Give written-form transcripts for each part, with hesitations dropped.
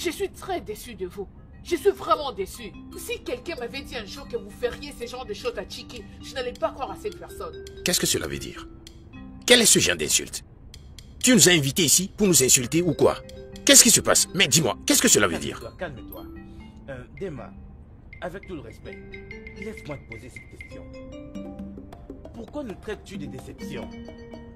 Je suis très déçue de vous. Je suis vraiment déçue. Si quelqu'un m'avait dit un jour que vous feriez ce genre de choses à Chike, je n'allais pas croire à cette personne. Qu'est-ce que cela veut dire? Quel est ce genre d'insulte? Tu nous as invités ici pour nous insulter ou quoi? Qu'est-ce qui se passe? Mais dis-moi, qu'est-ce que cela veut dire? Calme-toi. Dema, avec tout le respect, laisse-moi te poser cette question. Pourquoi nous traites-tu de déception?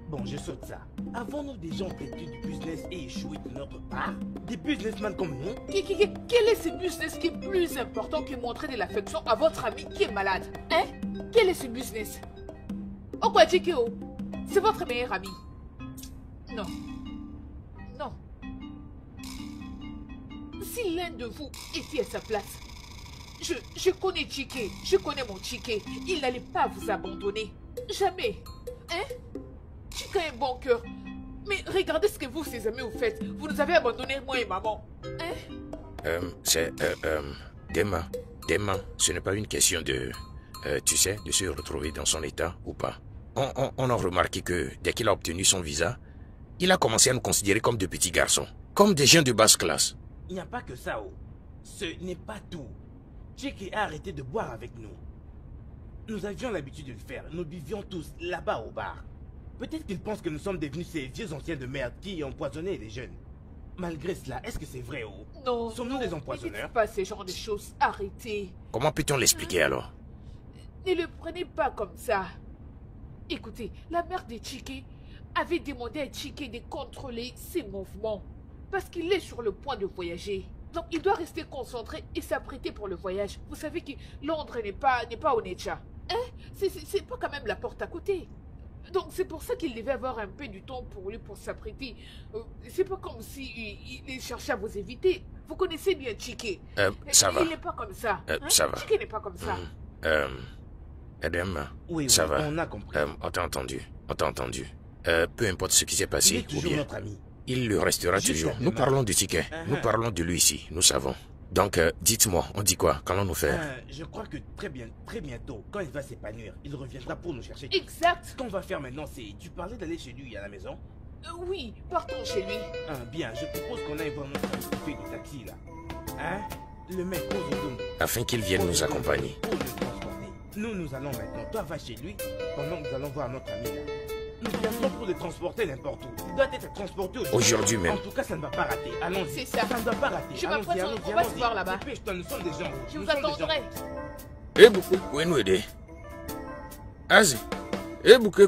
Bon, je saute ça. Avons-nous des gens têtus du business et échoués de notre part? Des businessmen comme nous? Quel est ce business qui est plus important que montrer de l'affection à votre ami qui est malade? Hein? Quel est ce business? Oh quoi, Chikeo? C'est votre meilleur ami. Non. Non. Si l'un de vous était à sa place, je connais Chike, je connais mon Chike. Il n'allait pas vous abandonner. Jamais. Hein? Chike a un bon cœur. Mais regardez ce que vous, ses amis, vous faites. Vous nous avez abandonné, moi et maman. Hein? Dema, ce n'est pas une question de, tu sais, de se retrouver dans son état ou pas. On a remarqué que dès qu'il a obtenu son visa, il a commencé à nous considérer comme de petits garçons, comme des gens de basse classe. Il n'y a pas que ça, oh. Ce n'est pas tout. Chike a arrêté de boire avec nous. Nous avions l'habitude de le faire. Nous buvions tous là-bas au bar. Peut-être qu'il pense que nous sommes devenus ces vieux anciens de merde qui empoisonnaient les jeunes. Malgré cela, est-ce que c'est vrai, oh? Non. Sommes-nous des empoisonneurs? Ne dites pas ce genre de choses. Arrêtez. Comment peut-on l'expliquer alors? Ne le prenez pas comme ça. Écoutez, la mère de Chike avait demandé à Chike de contrôler ses mouvements. Parce qu'il est sur le point de voyager. Donc il doit rester concentré et s'apprêter pour le voyage. Vous savez que Londres n'est pas Onitsha. Hein? C'est pas quand même la porte à côté. Donc c'est pour ça qu'il devait avoir un peu du temps pour lui pour s'apprêter. C'est pas comme si il cherchait à vous éviter. Vous connaissez bien Chike. Ça va. Il n'est pas comme ça. Hein? Ça va. Chike n'est pas comme ça. Edem, oui, ça va. On a compris. On t'a entendu. Peu importe ce qui s'est passé, il est toujours notre ami. Il le restera toujours. Nous parlons de Chike. Nous parlons de lui ici. Nous savons. Donc, dites-moi, on dit quoi? Qu'allons-nous faire? Je crois que très bientôt, quand il va s'épanouir, il reviendra pour nous chercher. Exact. Ce qu'on va faire maintenant, c'est... Tu parlais d'aller chez lui à la maison? Oui, partons chez lui. Bien, je propose qu'on aille voir notre ami qui fait du taxi, là. Hein? Le mec Ozodondo. Afin qu'il vienne nous accompagner. Pour le transporter. Nous allons maintenant. Toi, va chez lui, pendant que nous allons voir notre ami, là. Nous viendrons pour le transporter n'importe où. Il doit être transporté aujourd'hui même. En tout cas, ça ne va pas rater. Allons-y. C'est ça. Ça ne doit pas rater. Je m'apprête, on va se voir là-bas. Dépêche-toi, nous sommes des gens. Je vous attendrai. Eh, beaucoup, où nous aider? Azi. Eh, beaucoup,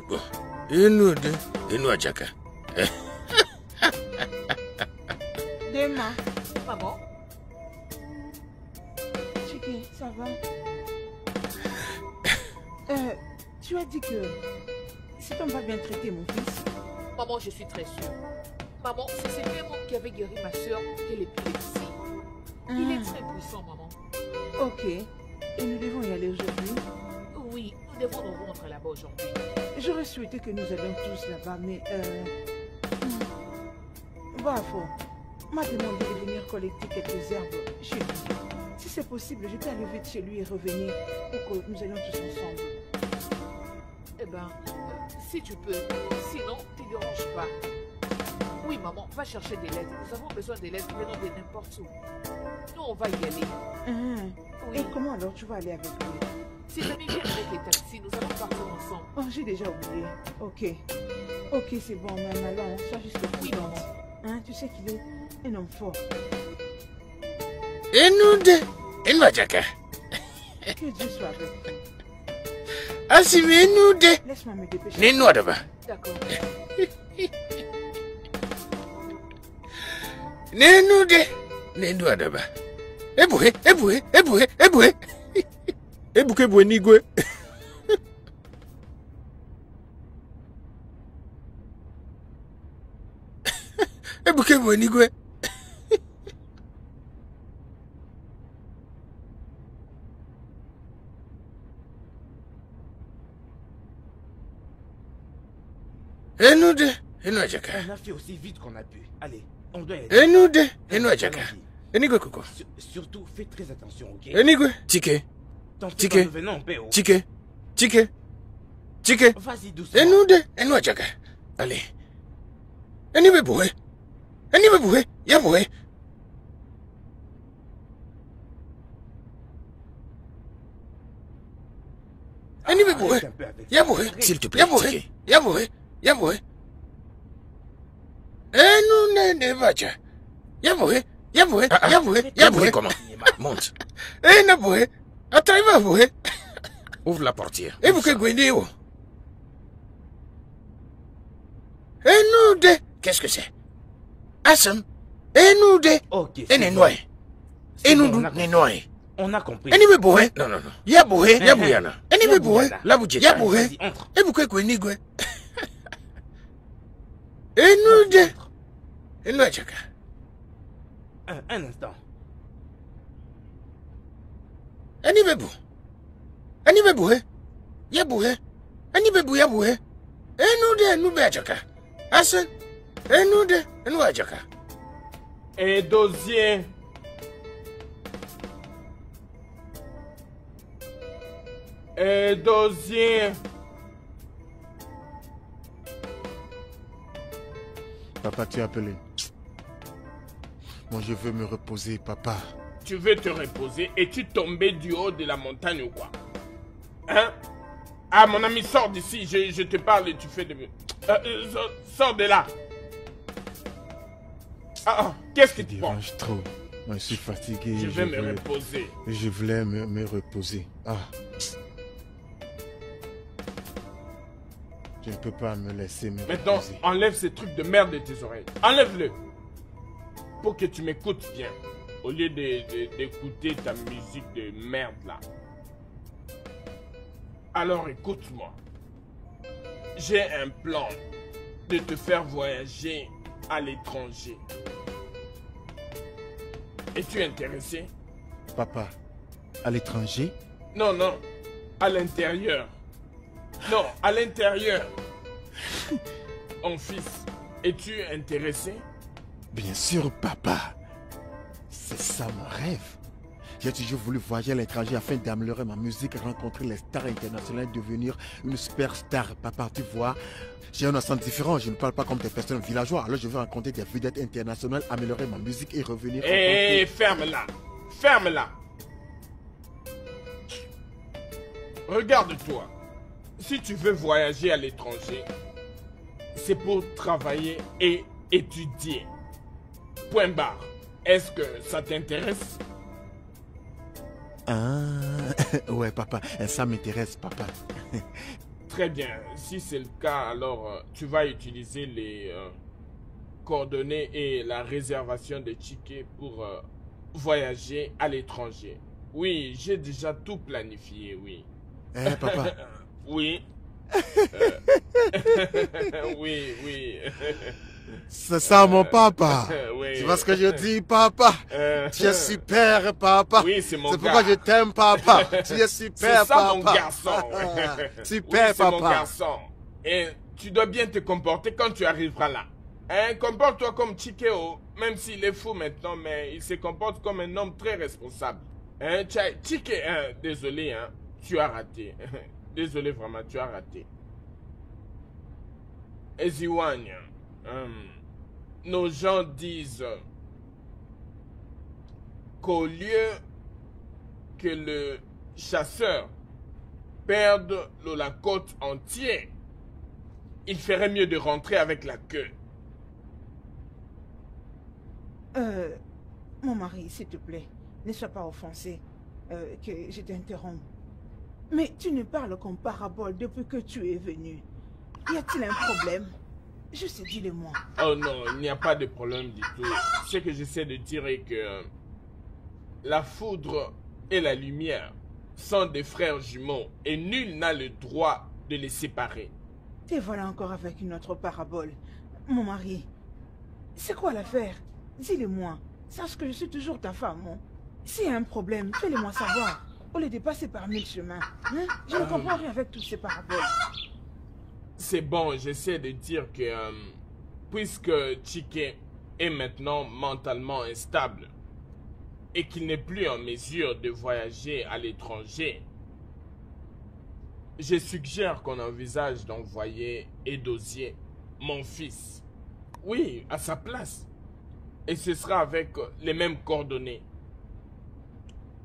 et nous aider. Et nous adjaka. Dema. Maman. Chike, ça va? Tu as dit que cet homme va bien traiter mon fils. Maman, je suis très sûre. Maman, c'est ce même homme qui avait guéri ma soeur de l'épilepsie. Il est très puissant, maman. Ok. Et nous devons y aller aujourd'hui? Oui, nous devons nous rendre là-bas aujourd'hui. J'aurais souhaité que nous allions tous là-bas, mais Bafo m'a demandé de venir collecter quelques herbes chez lui. Si c'est possible, je peux aller vite chez lui et revenir pour que nous allions tous ensemble. Eh ben, si tu peux. Sinon, ne te dérange pas. Oui, maman, va chercher des lettres. Nous avons besoin des lettres venant de n'importe où. Nous, on va y aller. Oui. Et comment alors tu vas aller avec lui? Si jamais vient avec les taxis, nous allons partir ensemble. Oh, j'ai déjà oublié. Ok. Ok, c'est bon, maman. Alors, sois juste prudente. Oui, maman. Hein, tu sais qu'il est un homme fort. Et nous deux. Et nous adjaka. Que Dieu soit avec vous. Asime nous deux. Laisse-moi me dépêcher. Ne nous adaba. D'accord. Ne nous deux. Ne nous adaba. Eboué. Eboué nigwe. Eboué nigwe. Et nous deux. Et nous adjaka. On a fait aussi vite qu'on a pu. Allez, on doit y aller. Et nous deux. Et nous adjaka. Et nigwe koko. Surtout, fais très attention, ok? Et nigwe. Chike. Chike. Venons en paix, oh. Chike. Vas-y doucement. Et nous deux. Et nous adjaka. Allez. Et nigwe boué. Et nigwe boué. Ya boué. Yaboué, s'il te plaît, Yaboué. Tike. Yaboué, Yaboué. Eh, nous, ne vacha. Yaboué, Yaboué, Yaboué, Yaboué. Comment? Monte. Eh, Naboué. Attends, Yaboué. Ouvre la portière. Eh, vous que Gwendéo. Eh, nous, de. Qu'est-ce que c'est? Assam. Eh, nous, de. Ok. Eh, Nenoué. Eh, nous, Nenoué. On a compris. Eh, ni boué. Non, non, non. Yaboué, Yabouyana. Eh, ni boué. La boutique. Yaboué. Vas-y, entre. Eh, vous que Gwendéo. Eh, nous, de. Eh, nous, Achaka. Un instant. Ani bebu. Ani bebu he. Yabu he. Ani bebu yabu he. Enu de enu be ajaka. Asen. Enu de enu ajaka. Et dosier. Et dosier. Papa, tu es appelé. Moi, je veux me reposer, papa. Tu veux te reposer et tu tombais du haut de la montagne ou quoi? Hein? Ah, mon ami, sors d'ici, je te parle et tu fais de... sors de là. Qu'est-ce que Tu tu prends? déranges trop. Moi, je suis fatigué. Je vais me reposer. Je voulais me reposer. Ah. Je ne peux pas me laisser me Maintenant, reposer. enlève ces trucs de merde de tes oreilles. Enlève-le. Pour que tu m'écoutes bien. Au lieu d'écouter ta musique de merde là. Alors écoute-moi. J'ai un plan de te faire voyager à l'étranger. Es-tu intéressé? Papa, à l'étranger? Non, non. À l'intérieur. Non, à l'intérieur. Mon fils, es-tu intéressé? Bien sûr, papa. C'est ça mon rêve. J'ai toujours voulu voyager à l'étranger afin d'améliorer ma musique, rencontrer les stars internationales, devenir une superstar. Papa, tu vois, j'ai un accent différent. Je ne parle pas comme des personnes villageois. Alors je veux rencontrer des vedettes internationales, améliorer ma musique et revenir. Hé, ferme-la. Ferme-la. Regarde-toi. Si tu veux voyager à l'étranger, c'est pour travailler et étudier. Point barre. Est-ce que ça t'intéresse? Ah, ouais, papa, ça m'intéresse, papa. Très bien. Si c'est le cas, alors tu vas utiliser les coordonnées et la réservation de tickets pour voyager à l'étranger. Oui, j'ai déjà tout planifié, oui. Eh, papa. Oui. Oui, oui. C'est ça, mon papa. Oui. Tu vois ce que je dis, papa? Tu es super, papa. Oui, c'est mon gars. C'est pourquoi je t'aime, papa. Tu es super, c'est ça, papa. mon garçon. Super, oui, c'est papa. mon garçon. Et tu dois bien te comporter quand tu arriveras là. Hein, comporte-toi comme Chikeo, même s'il est fou maintenant, mais il se comporte comme un homme très responsable. Hein, Chike, hein, désolé, hein, tu as raté. Désolé, vraiment, tu as raté. Eziwanya, nos gens disent qu'au lieu que le chasseur perde la côte entière, il ferait mieux de rentrer avec la queue. Mon mari, s'il te plaît, ne sois pas offensé que je t'interromps. Mais tu ne parles qu'en parabole depuis que tu es venu. Y a-t-il un problème? Juste dis-le-moi. Oh non, il n'y a pas de problème du tout. Ce que j'essaie de dire est que la foudre et la lumière sont des frères jumeaux et nul n'a le droit de les séparer. Te voilà encore avec une autre parabole. Mon mari, c'est quoi l'affaire? Dis-le-moi. Sache que je suis toujours ta femme. Hein? S'il y a un problème, fais-le-moi savoir. Au lieu de passer par 1000 chemins. Hein? Je ne comprends rien avec toutes ces paraboles. C'est bon, j'essaie de dire que puisque Chike est maintenant mentalement instable et qu'il n'est plus en mesure de voyager à l'étranger, je suggère qu'on envisage d'envoyer Edozie, mon fils, oui, à sa place. Et ce sera avec les mêmes coordonnées.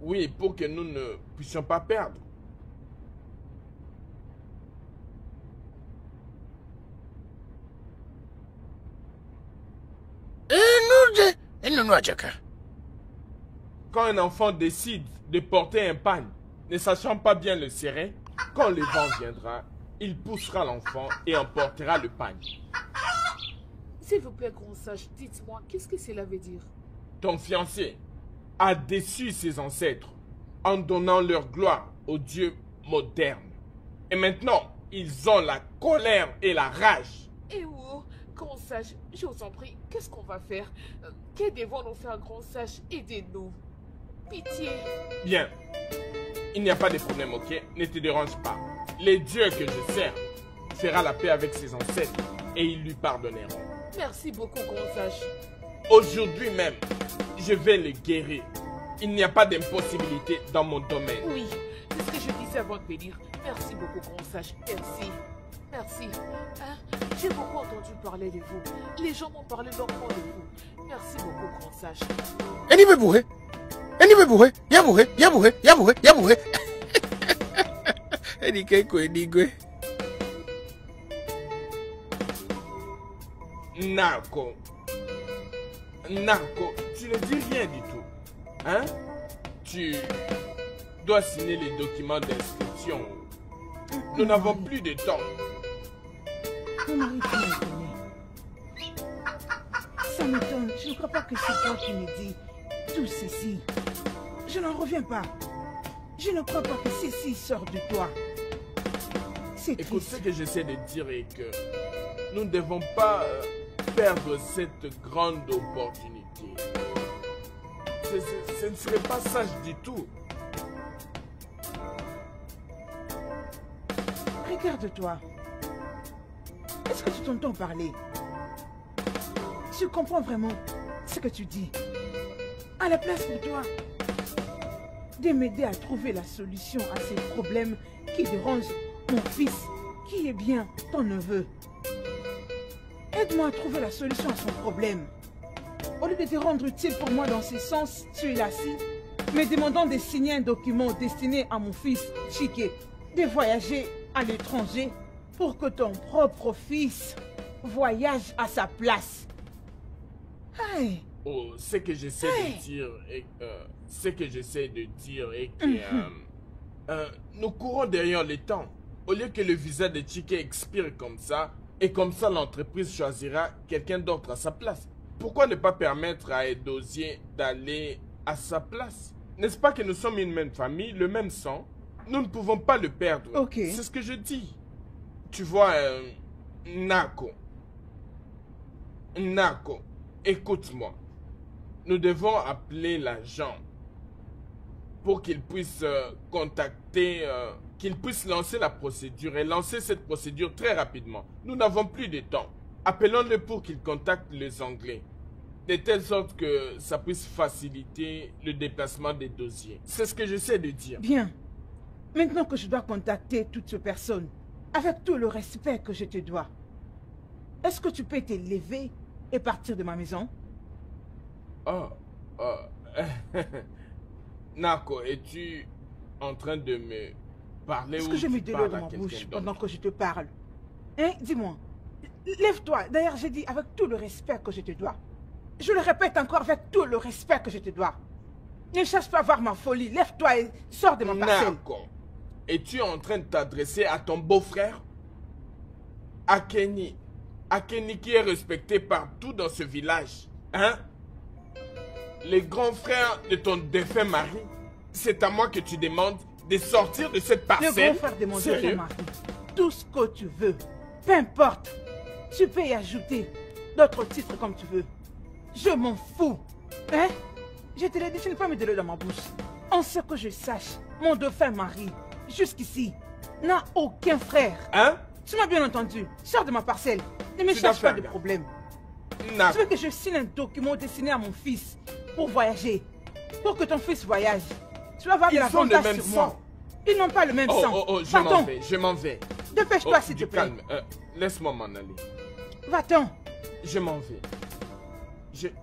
Oui, pour que nous ne puissions pas perdre. Non, Adjaka. Quand un enfant décide de porter un pagne, ne sachant pas bien le serrer, quand le vent viendra, il poussera l'enfant et emportera le pagne. S'il vous plaît, grand sage, dites-moi, qu'est-ce que cela veut dire? Ton fiancé a déçu ses ancêtres en donnant leur gloire aux dieux modernes. Et maintenant, ils ont la colère et la rage. Eh oh, grand sage, je vous en prie, qu'est-ce qu'on va faire? Que devons-nous faire, grand sage? Aidez-nous. Pitié. Bien. Il n'y a pas de problème, ok? Ne te dérange pas. Les dieux que je sers fera la paix avec ses ancêtres et ils lui pardonneront. Merci beaucoup, grand sage. Aujourd'hui même, je vais le guérir. Il n'y a pas d'impossibilité dans mon domaine. Oui, c'est ce que je disais avant de venir. Merci beaucoup, grand sage. Merci. Merci. Hein? J'ai beaucoup entendu parler de vous. Les gens m'ont parlé longuement de vous. Merci beaucoup, grand sage. Yaboué. Nako. Nako, tu ne dis rien du tout. Hein? Tu dois signer les documents d'inscription. Nous n'avons plus de temps. Mon mari, tu m'étonnes. Ça m'étonne. Je ne crois pas que c'est toi qui me dis tout ceci. Je n'en reviens pas. Je ne crois pas que ceci sort de toi. C'est Écoute, triste. ce que j'essaie de dire est que nous ne devons pas perdre cette grande opportunité. Ce ne serait pas sage du tout. Regarde-toi. Est-ce que tu t'entends parler? Tu comprends vraiment ce que tu dis? À la place pour toi de m'aider à trouver la solution à ces problèmes qui dérangent mon fils, qui est bien ton neveu. Aide-moi à trouver la solution à son problème. Au lieu de te rendre utile pour moi dans ce sens, tu es là-ci, me demandant de signer un document destiné à mon fils Chike, de voyager à l'étranger pour que ton propre fils voyage à sa place. Hey. Oh, ce que j'essaie de dire est que nous courons derrière le temps. Au lieu que le visa de Chike expire comme ça, et comme ça l'entreprise choisira quelqu'un d'autre à sa place. Pourquoi ne pas permettre à Edozie d'aller à sa place? N'est-ce pas que nous sommes une même famille, le même sang? Nous ne pouvons pas le perdre. Ok. C'est ce que je dis. Tu vois, Nako, écoute-moi. Nous devons appeler l'agent pour qu'il puisse contacter, qu'il puisse lancer la procédure et lancer cette procédure très rapidement. Nous n'avons plus de temps. Appelons-le pour qu'il contacte les Anglais, de telle sorte que ça puisse faciliter le déplacement des dossiers. C'est ce que j'essaie de dire. Bien. Maintenant que je dois contacter toutes ces personnes, avec tout le respect que je te dois, est-ce que tu peux te lever et partir de ma maison? Nako, es-tu en train de me parler Est-ce ou que je tu mets de l'eau parles dans à ma quelqu'un bouche d'autre? pendant que je te parle? Hein? Dis-moi. Lève-toi. D'ailleurs, j'ai dit avec tout le respect que je te dois. Je le répète encore avec tout le respect que je te dois. Ne cherche pas à voir ma folie. Lève-toi et sors de ma parcelle. Nako, es-tu en train de t'adresser à ton beau-frère? Akeni. Akeni qui est respecté partout dans ce village. Hein? Les grands frères de ton défunt mari, c'est à moi que tu demandes de sortir de cette Le parcelle. grand frère de mon Sérieux? défunt mari. Tout ce que tu veux. Peu importe. Tu peux y ajouter d'autres titres comme tu veux. Je m'en fous. Hein? Je te l'ai dit, je ne peux pas mettre de l'eau dans ma bouche. En ce que je sache, mon défunt mari, jusqu'ici, n'a aucun frère. Hein? Tu m'as bien entendu. Sors de ma parcelle. Ne me Tu cherche dois pas de faire problème. Nako. Tu veux que je signe un document destiné à mon fils pour voyager, pour que ton fils voyage. Tu vas avoir de Ils sont de l'avantage même sur moi. sang. Ils n'ont pas le même sang. Je m'en Va-t'en. vais, je m'en vais. Dépêche-toi, Oh, s'il te du plaît. calme. Laisse-moi m'en aller. Va-t'en. Je m'en vais.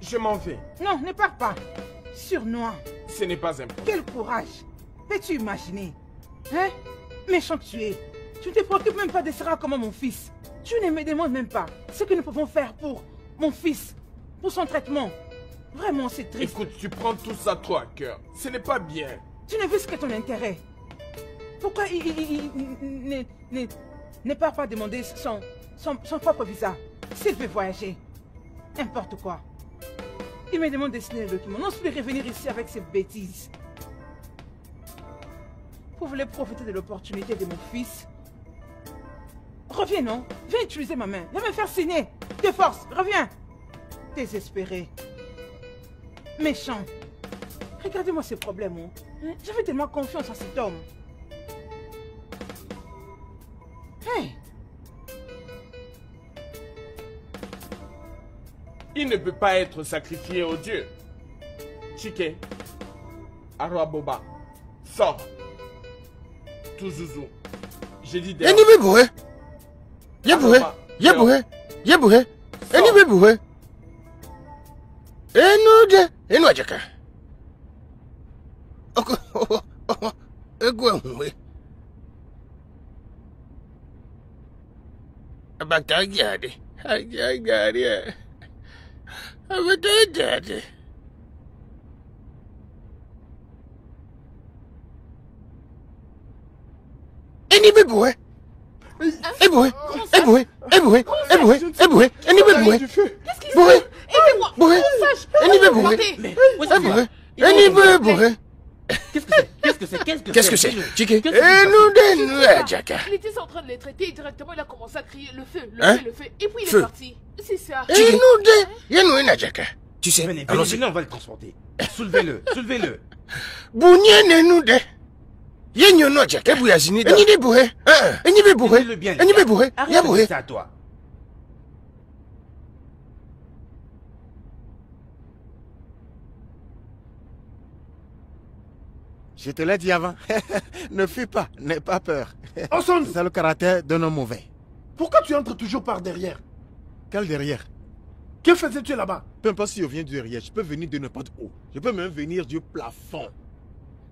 Je m'en vais. Non, ne pars pas. Surnois. Ce n'est pas important. Quel courage. Peux-tu imaginer? Hein? Méchant que tu es. Tu ne te préoccupes même pas de Sarah comme mon fils. Tu ne me demandes même pas ce que nous pouvons faire pour mon fils, pour son traitement. Vraiment, c'est triste. Écoute, tu prends tout ça trop à cœur. Ce n'est pas bien. Tu ne vis que ton intérêt. Pourquoi il n'est pas demandé son propre visa s'il veut voyager? N'importe quoi. Il me demande de signer le document. Non, je peux revenir ici avec ces bêtises. Vous voulez profiter de l'opportunité de mon fils? Reviens, non? Viens utiliser ma main. Viens me faire signer. De force, reviens. Désespéré. Méchant. Regardez-moi ces problèmes. Hein? J'avais tellement confiance en cet homme. Hey! Il ne peut pas être sacrifié au Dieu. Chike, Arwa Boba, sors. Touzouzou. J'ai dit Eni be bohe. Ye bohe. Ye bohe. Ye bohe. Eni be bohe. Enu de. Enu ajaka. Ego enwe. Abata gade. Agade. Abata gade. Eni be bohe. Eboué, Eboué, Eboué, Eboué, Eboué, Eni be bohe. Qu'est-ce qui se Bohe. passe? Aidez-moi. Bohe. Eni be bohe. Mais où est-ce que tu vas? Eni be bohe. Qu'est-ce que c'est? Chike? Enu de nou ajaka. Il était en train de les traiter et directement il a commencé à crier le feu, le Hein? feu, le feu. Et puis il Feu. est parti. C'est ça. Enu de. Yenu ena ajaka. Tu sais, Venez, allons-y. venez, on va le transporter. Soulevez-le, soulevez-le. Bunye nenu de. Yenyo no ajaka. Ebu yazini da. Eni de bohe. Eni be bohe. Tenez-le bien, les Eni gars. be bohe. Arrête Ya de bohe. dire ça à toi. Je te l'ai dit avant. Ne fuis pas, n'aie pas peur. Ensemble, C'est le caractère d'un homme mauvais. pourquoi tu entres toujours par derrière? Quel derrière? Que faisais-tu là-bas? Peu importe si je viens du derrière, je peux venir de n'importe où. Je peux même venir du plafond.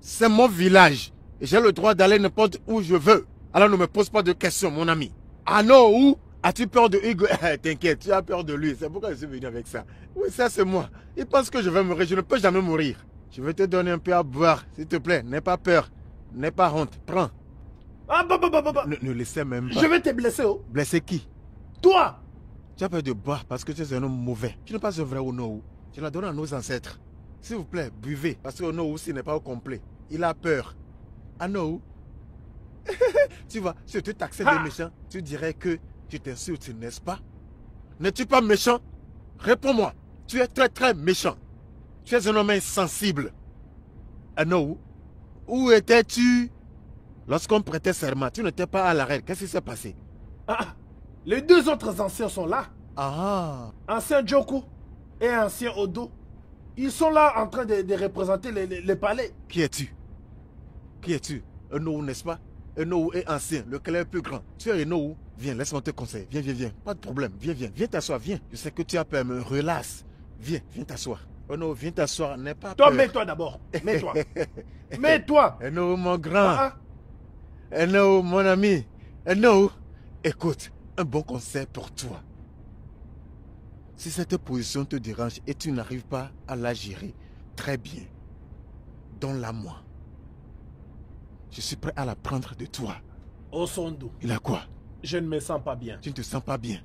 C'est mon village. Et j'ai le droit d'aller n'importe où je veux. Alors ne me pose pas de questions, mon ami. Ah non, où? As-tu peur de Hugo? T'inquiète, tu as peur de lui. C'est pourquoi je suis venu avec ça. Oui, ça c'est moi. Il pense que je vais mourir. Je ne peux jamais mourir. Je vais te donner un peu à boire, s'il te plaît. N'aie pas peur. N'aie pas honte. Prends. Ah, bah. Ne laissez même pas. Je vais te blesser, oh. Blesser qui? Toi! Tu as peur de boire parce que tu es un homme mauvais. Tu n'es pas un vrai Onowu. Tu l'as donné à nos ancêtres. S'il vous plaît, buvez. Parce que Onowu aussi n'est pas au complet. Il a peur. Onowu. Tu vois, si tu taxais des méchants, tu dirais que tu t'insultes, n'est-ce pas? N'es-tu pas méchant? Réponds-moi. Tu es très très méchant. Tu es un homme insensible. Onowu, où étais-tu lorsqu'on prêtait serment? Tu n'étais pas à l'arrêt. Qu'est-ce qui s'est passé? Ah, les deux autres anciens sont là. Ah. Ancien Joku et ancien Odo. Ils sont là en train de représenter les palais. Qui es-tu? Qui es-tu? Onowu, n'est-ce pas? Onowu est ancien, lequel est le plus grand. Tu es Onowu? Viens, laisse-moi te conseiller. Viens. Pas de problème. Viens t'asseoir, viens. Je sais que tu as peur, mais relaxe. Viens t'asseoir. Onowu, viens t'asseoir, n'aie pas Toi, peur. mets-toi d'abord. Mets-toi. Mets-toi. Onowu, mon grand. Ah, Onowu, mon ami. Onowu, écoute, un bon conseil pour toi. Si cette position te dérange et tu n'arrives pas à la gérer très bien, donne-la moi. Je suis prêt à la prendre de toi. Osondo, Il a quoi? je ne me sens pas bien. Tu ne te sens pas bien.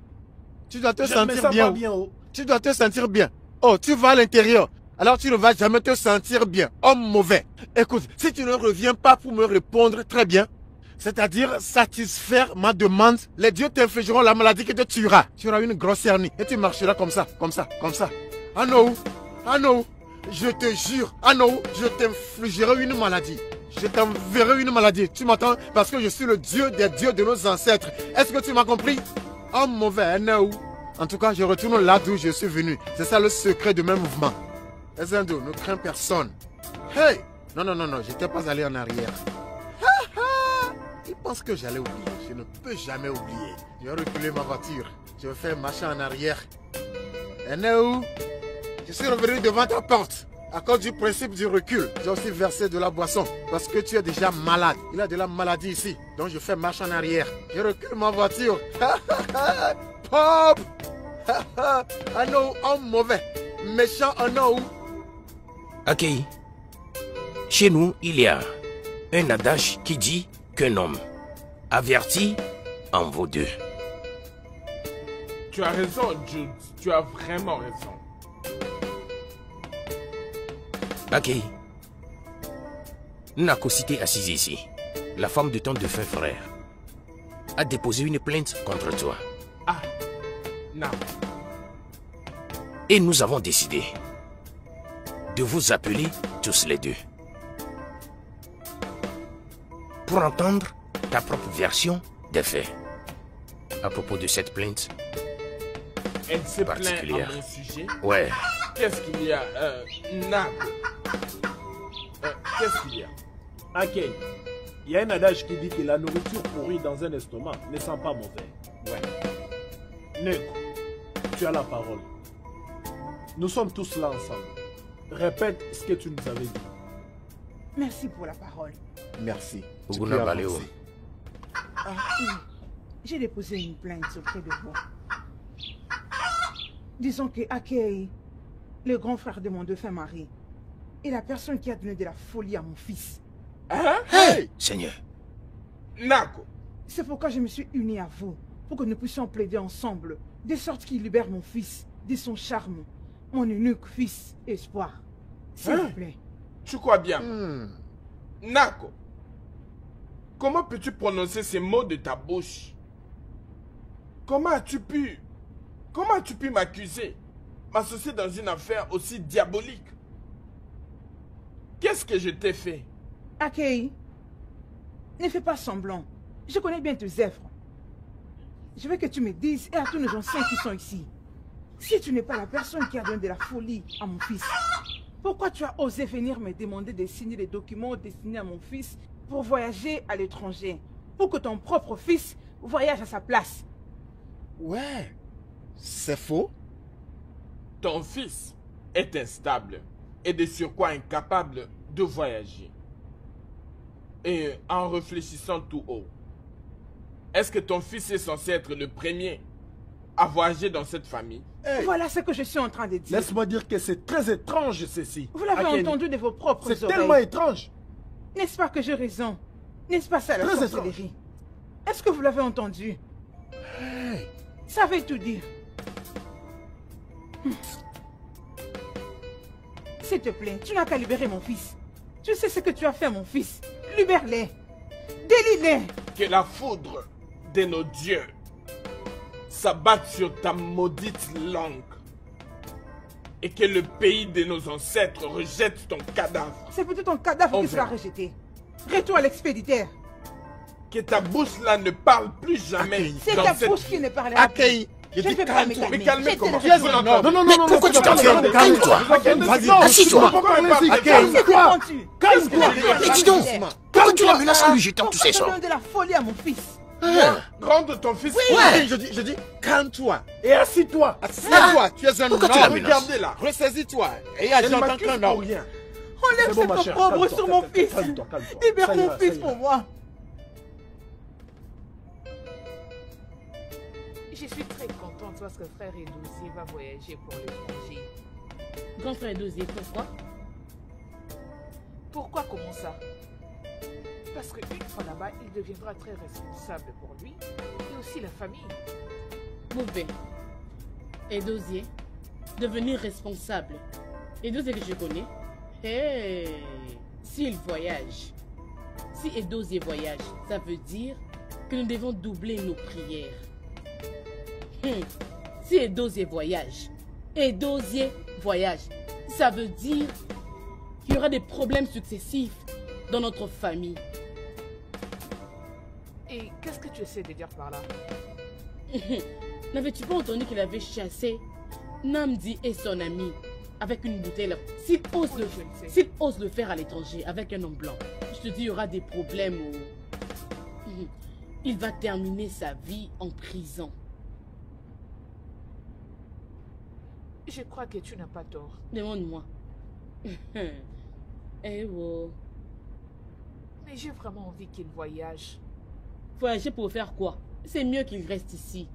Tu dois te Je ne me sentir sens bien. pas bien, oh. Tu dois te sentir bien. Oh, tu vas à l'intérieur. Alors tu ne vas jamais te sentir bien. Homme mauvais. Écoute, si tu ne reviens pas pour me répondre très bien, c'est-à-dire satisfaire ma demande, les dieux t'infligeront la maladie qui te tuera. Tu auras une grosse hernie et tu marcheras comme ça. Onowu, je te jure, Onowu, je t'infligerai une maladie. Je t'enverrai une maladie. Tu m'entends? Parce que je suis le dieu des dieux de nos ancêtres. Est-ce que tu m'as compris? Homme mauvais, Onowu. En tout cas, je retourne là d'où je suis venu. C'est ça le secret de mes mouvements. Ezendo, ne crains personne. Hey! Non, je n'étais pas allé en arrière. Il pense que j'allais oublier. Je ne peux jamais oublier. Je vais reculer ma voiture. Je vais faire marcher en arrière. Onowu, je suis revenu devant ta porte. À cause du principe du recul, j'ai aussi versé de la boisson. Parce que tu es déjà malade. Il y a de la maladie ici. Donc je fais marche en arrière. Je recule ma voiture. Pop! Onowu, homme mauvais. Méchant en ou? Ok. Chez nous, il y a un adage qui dit qu'un homme averti en vaut deux. Tu as raison, Jude. Tu as vraiment raison. Ok. Nakosité assise ici, la femme de ton défunt frère, a déposé une plainte contre toi. Ah, non. Et nous avons décidé de vous appeler tous les deux pour entendre ta propre version des faits à propos de cette plainte. Elle se plaint particulière. à mon sujet. Ouais. Qu'est-ce qu'il y a, Nako? Qu'est-ce qu'il y a? Ok. Il y a un adage qui dit que la nourriture pourrie dans un estomac ne sent pas mauvais. Ouais. Neko, tu as la parole. Nous sommes tous là ensemble. Répète ce que tu nous avais dit. Merci pour la parole. Merci. Tu Oguna peux Baleo. avancer. Ah, oui. J'ai déposé une plainte auprès de vous. Disons que Akei, le grand frère de mon défunt mari, est la personne qui a donné de la folie à mon fils. Hein? Hey! Seigneur, Nako, C'est pourquoi je me suis unie à vous, pour que nous puissions plaider ensemble, de sorte qu'il libère mon fils de son charme, mon unique fils, espoir. S'il vous plaît. tu crois bien? Hmm. Nako, comment peux-tu prononcer ces mots de ta bouche? Comment as-tu pu m'accuser, m'associer dans une affaire aussi diabolique? Qu'est-ce que je t'ai fait? Akei, ne fais pas semblant. Je connais bien tes œuvres. Je veux que tu me dises, et à tous nos anciens qui sont ici, si tu n'es pas la personne qui a donné de la folie à mon fils, pourquoi tu as osé venir me demander de signer les documents destinés à mon fils pour voyager à l'étranger, pour que ton propre fils voyage à sa place? Ouais. C'est faux? Ton fils est instable et de surcroît incapable de voyager. Et en réfléchissant tout haut, est-ce que ton fils est censé être le premier à voyager dans cette famille? Hey. Voilà ce que je suis en train de dire. Laisse-moi dire que c'est très étrange ceci. Vous l'avez Akei, entendu de vos propres c'est oreilles. tellement étrange. N'est-ce pas que j'ai raison? N'est-ce pas ça la Très sorcellerie? Est-ce que vous l'avez entendu? Hey. Ça veut tout dire. S'il te plaît, tu n'as qu'à libérer mon fils. Tu sais ce que tu as fait à mon fils. Libère-les. Délie-les. Que la foudre de nos dieux s'abatte sur ta maudite langue et que le pays de nos ancêtres rejette ton cadavre. C'est plutôt ton cadavre On qui sera verra. rejeté. Retourne à l'expéditeur. Que ta bouche là ne parle plus jamais Akei. C'est dans ta cette bouche vie. qui ne parlera plus. Akei, je Je ne dis peux pas me calme-toi. calmer. Mais calmez Je comment? te le Vous dis. l'entendez? Non, Mais pourquoi tu t'enfermes? Calme-toi. Vas-y, Assis-toi. Pourquoi elle parle? Akei. C'est Quoi? tu. Calme-toi. Mais dis donc, pourquoi tu la menaces en lui jetant tous ces Pourquoi sorts? tu donnes de la folie à mon fils? Rendre ton fils. Ouais. Je dis, calme-toi. Et assis-toi. Assieds-toi, tu es un Pourquoi tu la homme. menaces? Regardez là. Ressaisis-toi et Elle agis en tant m'accuse qu'un pour homme. rien. Enlève C'est bon, ma cette chère, opprobre calme-toi, sur mon calme-toi, fils. calme-toi, calme-toi. Libère Ça mon ira, fils ça ira. pour moi. Je suis très contente parce que frère Edouzier va voyager pour l'étranger. Grand frère Dosier, pourquoi? Pourquoi comment ça? Parce qu'une fois là-bas, il deviendra très responsable pour lui et aussi la famille. Mauvais. Et Dosier, devenir responsable. Et Dosier que je connais, hey, s'il voyage, si Edosier voyage, ça veut dire que nous devons doubler nos prières. Si Edosier voyage, ça veut dire qu'il y aura des problèmes successifs dans notre famille. Et qu'est-ce que tu essaies de dire par là? N'avais-tu pas entendu qu'il avait chassé Namdi et son ami avec une bouteille? S'il ose, Oui, je le sais. s'il ose le faire à l'étranger avec un homme blanc, je te dis, il y aura des problèmes où il va terminer sa vie en prison. Je crois que tu n'as pas tort. Demande-moi. Eh oh. Mais j'ai vraiment envie qu'il voyage. Voyager pour faire quoi? C'est mieux qu'il reste ici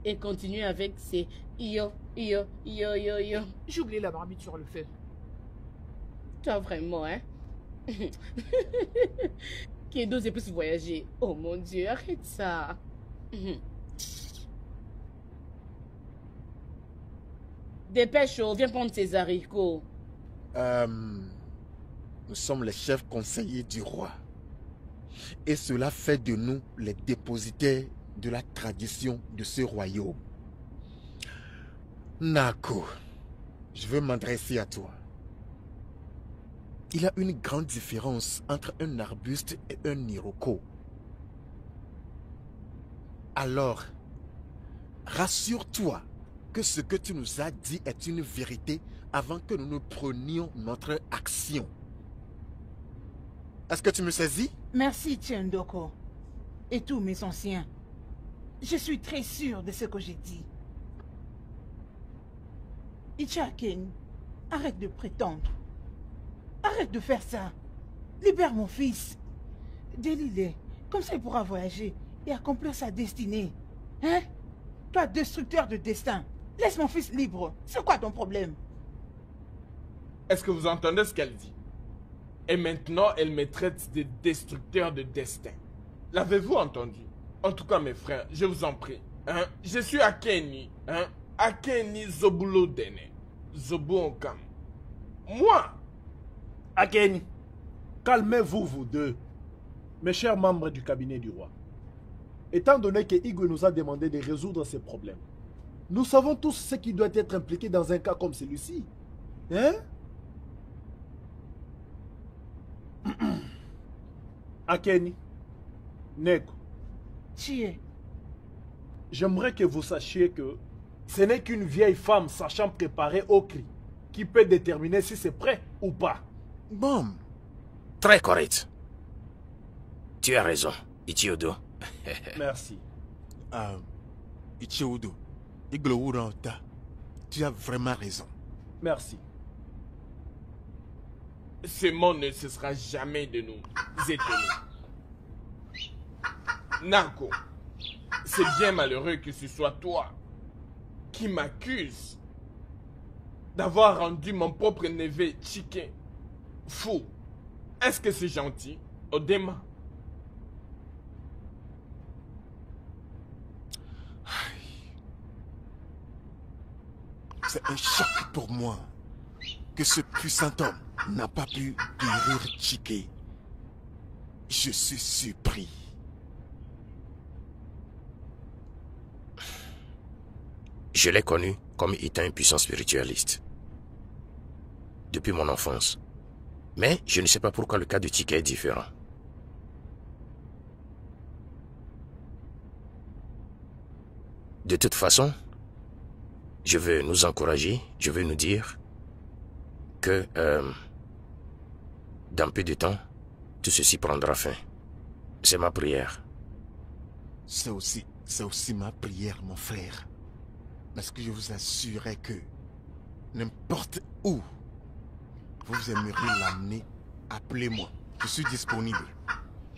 et continue avec ses Yo. J'ai oublié la marmite sur le feu. Toi, vraiment, hein? Qui est dosé plus voyager. Oh mon Dieu, arrête ça. Dépêche, viens prendre tes haricots. Nous sommes les chefs conseillers du roi. Et cela fait de nous les dépositaires de la tradition de ce royaume. Nako, je veux m'adresser à toi. Il y a une grande différence entre un arbuste et un iroko. Alors, rassure-toi que ce que tu nous as dit est une vérité avant que nous ne prenions notre action. Est-ce que tu me saisis? Merci, Tiendoko. Et tous mes anciens. Je suis très sûr de ce que j'ai dit. Ichaken, arrête de prétendre. Arrête de faire ça. Libère mon fils. Délie-le. Comme ça, il pourra voyager et accomplir sa destinée. Hein? Toi, destructeur de destin. Laisse mon fils libre. C'est quoi ton problème? Est-ce que vous entendez ce qu'elle dit? Et maintenant, elle me traite de destructeur de destin. L'avez-vous entendu? En tout cas, mes frères, je vous en prie. Hein? Je suis Akeni. Hein? Akeni Zobulo Dene. Zobu Onkam. Moi! Akeni, calmez-vous, vous deux, mes chers membres du cabinet du roi. Étant donné que Igwe nous a demandé de résoudre ces problèmes, nous savons tous ce qui doit être impliqué dans un cas comme celui-ci. Hein? Akeni, Neko, Chie. j'aimerais que vous sachiez que ce n'est qu'une vieille femme sachant préparer au cri qui peut déterminer si c'est prêt ou pas. Bon. Très correct. Tu as raison, Ichiodo. Merci. Ichiodo, Iglouranta, tu as vraiment raison. Merci. Ce monde ne cessera jamais de nous étonner. Nako, c'est bien malheureux que ce soit toi qui m'accuse d'avoir rendu mon propre neveu Chike fou. Est-ce que c'est gentil, Odema? C'est un choc pour moi que ce puissant homme n'a pas pu guérir Chike. Je suis surpris. Je l'ai connu comme étant un puissant spiritualiste. Depuis mon enfance. Mais je ne sais pas pourquoi le cas de Chike est différent. De toute façon, je veux nous encourager, je veux nous dire que dans peu de temps, tout ceci prendra fin. C'est ma prière. C'est aussi ma prière, mon frère. Parce que je vous assurais que n'importe où vous aimeriez l'amener, appelez-moi. Je suis disponible.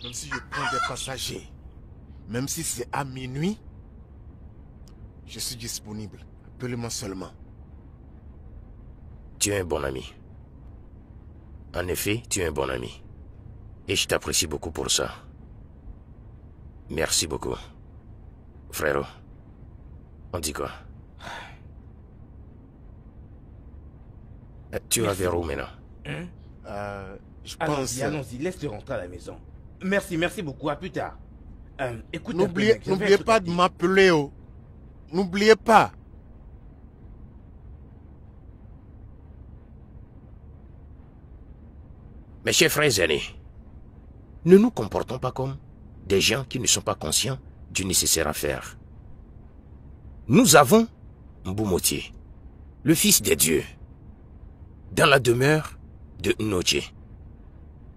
Même si je prends des passagers, même si c'est à minuit, je suis disponible. Appelez-moi seulement. Tu es un bon ami. En effet, tu es un bon ami. Et je t'apprécie beaucoup pour ça. Merci beaucoup. Frérot, on dit quoi? Tu vas vers où maintenant? Hein? Je pense... Allons-y, laisse-le rentrer à la maison. Merci beaucoup, à plus tard. Écoute, n'oubliez pas de m'appeler, oh. N'oubliez pas. Mes chers frères aînés, ne nous comportons pas comme des gens qui ne sont pas conscients du nécessaire à faire. Nous avons Mbumotier, le fils des dieux, dans la demeure de Nnoche.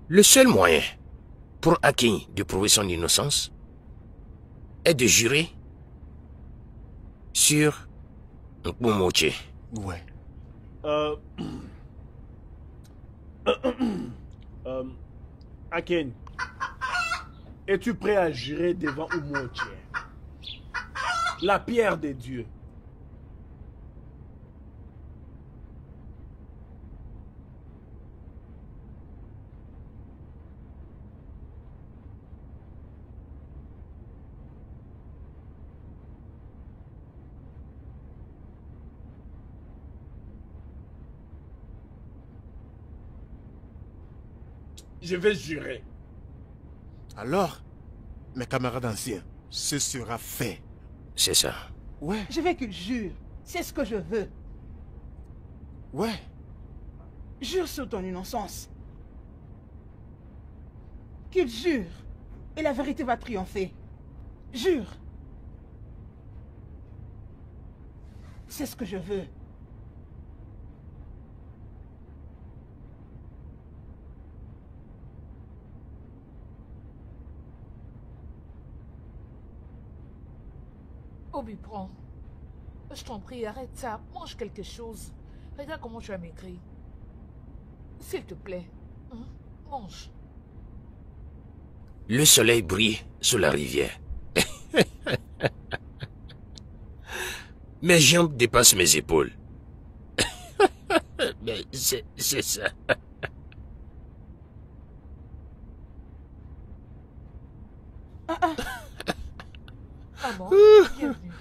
Le seul moyen pour Akin de prouver son innocence est de jurer sur Mbumotier. Ouais. Aken, es-tu prêt à jurer devant Umoche, la pierre des dieux? Je vais jurer. Alors, mes camarades anciens, ce sera fait. C'est ça. Ouais, Je veux qu'il jure. C'est ce que je veux. ouais. Jure sur ton innocence. Qu'il jure. Et la vérité va triompher. Jure. C'est ce que je veux. Obi, prends. Je t'en prie, arrête ça. Mange quelque chose. Regarde comment tu as maigri. S'il te plaît. Hein? Mange. Le soleil brille sur la rivière. Mes jambes dépassent mes épaules. Mais c'est ça. Maman, bienvenue.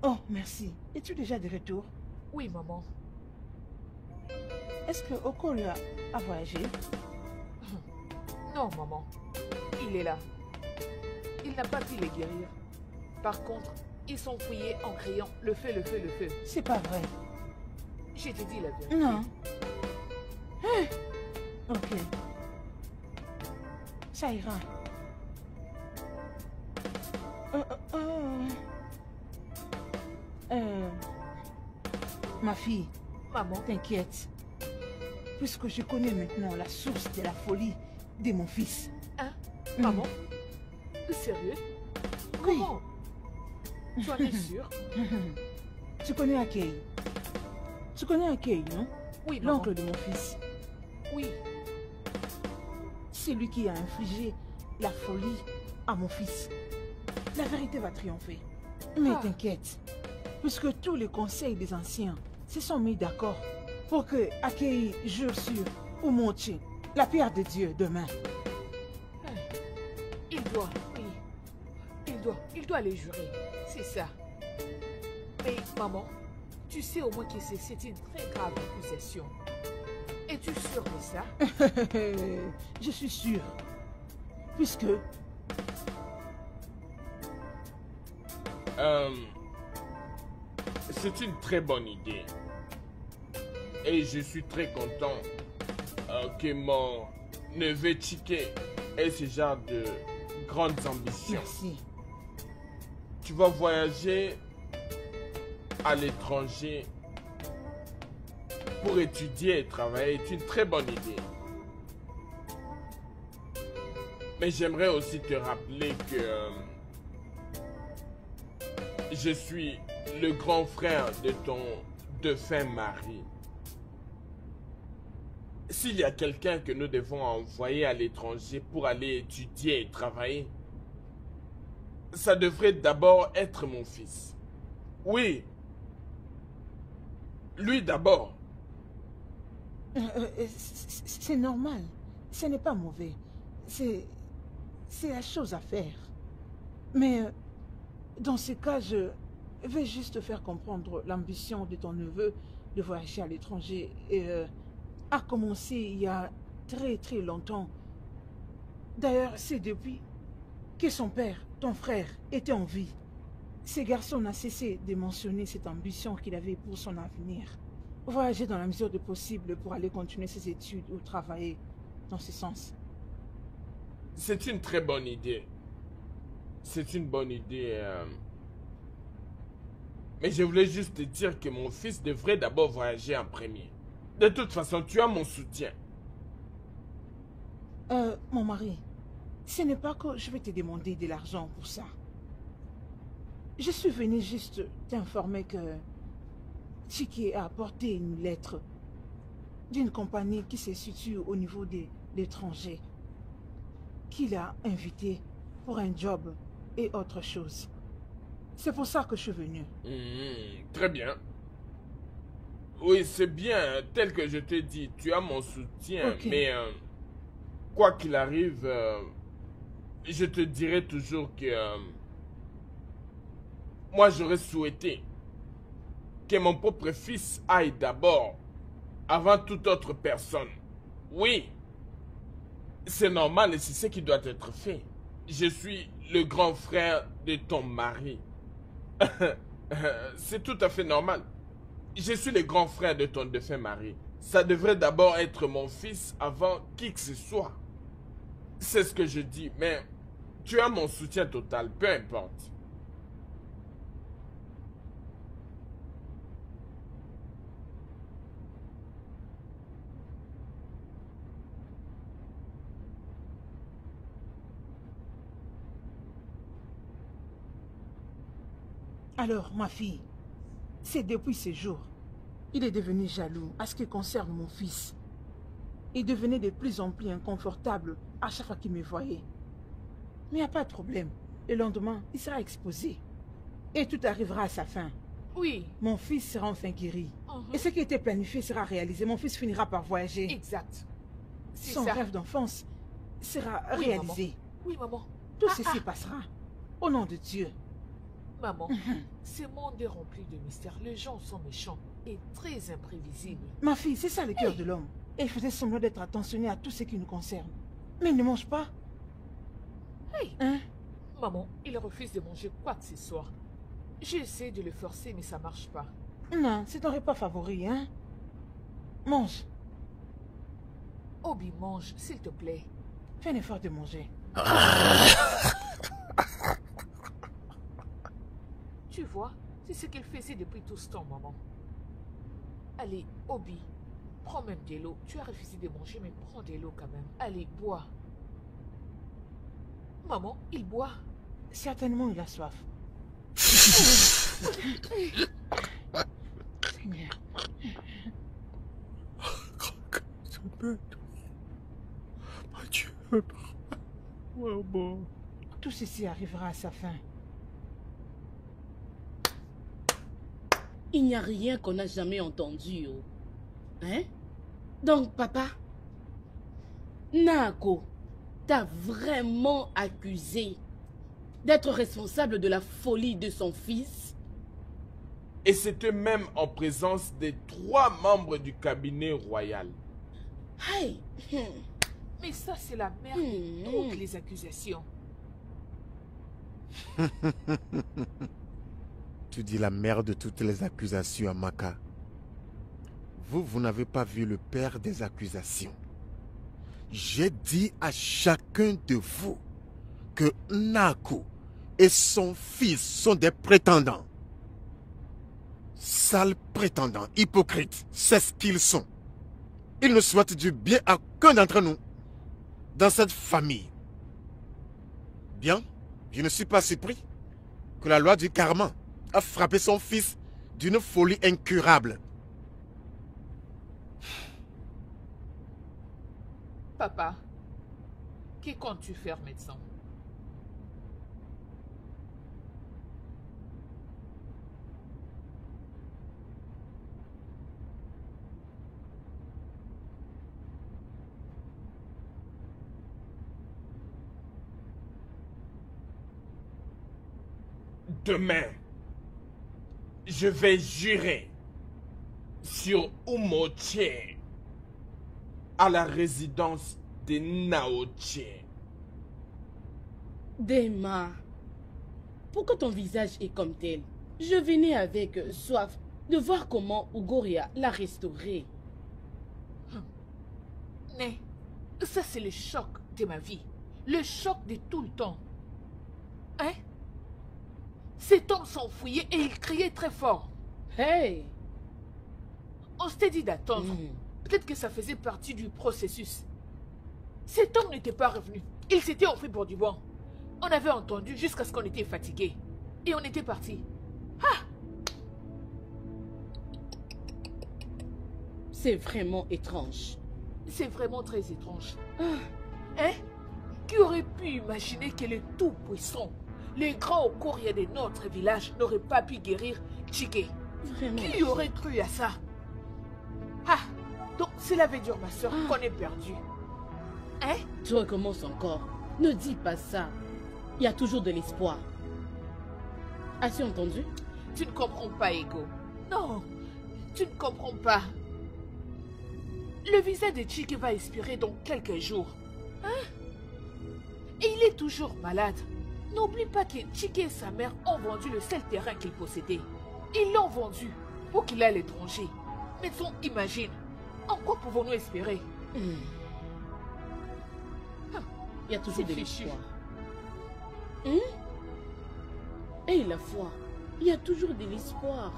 Oh, merci. Es-tu déjà de retour? Oui, maman. Est-ce que Okolo a voyagé? Non, maman. Il est là. Il n'a pas pu les guérir. Par contre, ils sont fouillés en criant le feu, le feu, le feu. C'est pas vrai. Je t'ai dit la vérité. Non. Hein? Ok. Ça ira. Ma fille, Maman, t'inquiète. Puisque je connais maintenant la source de la folie de mon fils. hein? Maman? Sérieux? Comment? Tu en es sûre? Tu connais Akei? Tu connais Akei, non? Oui, maman. L'oncle de mon fils. Oui. C'est lui qui a infligé la folie à mon fils. La vérité va triompher. Mais Ah. t'inquiète, puisque tous les conseils des anciens se sont mis d'accord pour que Akei jure sur Umochi, la pierre de Dieu, demain. Il doit, oui. Il doit les jurer. C'est ça. Mais maman, tu sais au moins que c'est une très grave accusation. Es-tu sûre de ça? Je suis sûre. Puisque C'est une très bonne idée. Et je suis très content que mon neveu Chike ait ce genre de grandes ambitions. merci. Tu vas voyager à l'étranger pour étudier et travailler. C'est une très bonne idée. Mais j'aimerais aussi te rappeler que je suis le grand frère de ton défunt mari. S'il y a quelqu'un que nous devons envoyer à l'étranger pour aller étudier et travailler, ça devrait d'abord être mon fils. Oui. Lui d'abord. C'est normal. Ce n'est pas mauvais. C'est la chose à faire. Mais dans ce cas, je vais juste faire comprendre l'ambition de ton neveu de voyager à l'étranger et a commencé il y a très longtemps. D'ailleurs, c'est depuis que son père, ton frère, était en vie. Ce garçon n'a cessé de mentionner cette ambition qu'il avait pour son avenir. Voyager dans la mesure du possible pour aller continuer ses études ou travailler dans ce sens. C'est une très bonne idée. C'est une bonne idée. Mais je voulais juste te dire que mon fils devrait d'abord voyager en premier. De toute façon, tu as mon soutien. Mon mari, ce n'est pas que je vais te demander de l'argent pour ça. Je suis venue juste t'informer que Chike a apporté une lettre d'une compagnie qui se situe au niveau de l'étranger, qu'il a invité pour un job et autre chose. C'est pour ça que je suis venue. Très bien. Oui, c'est bien, tel que je t'ai dit, tu as mon soutien, Ok. mais quoi qu'il arrive, je te dirai toujours que moi j'aurais souhaité que mon propre fils aille d'abord, avant toute autre personne. Oui. C'est normal et c'est ce qui doit être fait. Je suis le grand frère de ton mari. C'est tout à fait normal. Je suis le grand frère de ton défunt mari. Ça devrait d'abord être mon fils avant qui que ce soit. C'est ce que je dis, mais tu as mon soutien total, peu importe. Alors, ma fille, c'est depuis ce jour, il est devenu jaloux à ce qui concerne mon fils. Il devenait de plus en plus inconfortable à chaque fois qu'il me voyait. Mais il n'y a pas de problème. Le lendemain, il sera exposé. Et tout arrivera à sa fin. Oui. Mon fils sera enfin guéri. Et ce qui était planifié sera réalisé. Mon fils finira par voyager. Exact. Son rêve d'enfance sera réalisé. Maman. Oui, maman. Tout ceci passera. Au nom de Dieu. Maman, ce monde est rempli de mystères. Les gens sont méchants et très imprévisibles. Ma fille, c'est ça le cœur de l'homme. Et il faisait semblant d'être attentionné à tout ce qui nous concerne. Mais il ne mange pas. Hey. Maman, il refuse de manger quoi que ce soit. J'ai essayé de le forcer, mais ça marche pas. Non, c'est ton repas favori, hein? Mange. Obi, mange, s'il te plaît. Fais un effort de manger. Tu vois, c'est ce qu'il faisait depuis tout ce temps, maman. Allez, Obi, prends même de l'eau. Tu as refusé de manger, mais prends de l'eau quand même. Allez, bois. Maman, il boit. Certainement, il a soif. Seigneur. Mon Dieu. Oh, bon. Tout ceci arrivera à sa fin. Il n'y a rien qu'on n'a jamais entendu. Oh. Hein? Donc, papa, Nako t'a vraiment accusé d'être responsable de la folie de son fils? Et c'était même en présence des 3 membres du cabinet royal. Hey. Mais ça, c'est la merde de toutes les accusations. Tu dis la mère de toutes les accusations, Amaka. Vous n'avez pas vu le père des accusations. J'ai dit à chacun de vous que Nako et son fils sont des prétendants. Sales prétendants, hypocrites, c'est ce qu'ils sont. Ils ne souhaitent du bien à aucun d'entre nous dans cette famille. Bien, je ne suis pas surpris que la loi du karma a frappé son fils d'une folie incurable. Papa, que comptes-tu faire, médecin? Demain, je vais jurer sur Umoche à la résidence de Naoche. Dema, pourquoi ton visage est comme tel? Je venais avec soif de voir comment Ugoria l'a restauré. Mais ça, c'est le choc de ma vie. Le choc de tout le temps. Hein? Cet homme s'enfuyait et il criait très fort. Hey! On s'était dit d'attendre. Peut-être que ça faisait partie du processus. Cet homme n'était pas revenu. Il s'était enfui pour du bon. On avait entendu jusqu'à ce qu'on était fatigué. Et on était parti. Ah! C'est vraiment étrange. C'est vraiment très étrange. Hein? Qui aurait pu imaginer que le Tout-Puissant, le grand Okoria de notre village, n'aurait pas pu guérir Chike? Vraiment. Qui aurait cru à ça? Ah! Donc cela veut dire, ma soeur, qu'on est perdu. Hein? Tu recommences encore. Ne dis pas ça. Il y a toujours de l'espoir. As-tu entendu? Tu ne comprends pas, Ego. Non, tu ne comprends pas. Le visa de Chike va expirer dans quelques jours. Hein? Et il est toujours malade. N'oublie pas que Chike et sa mère ont vendu le seul terrain qu'ils possédaient. Ils l'ont vendu pour qu'il aille à l'étranger. Maintenant, imagine, en quoi pouvons-nous espérer? Il y a toujours de l'espoir. Et la foi, il y a toujours de l'espoir.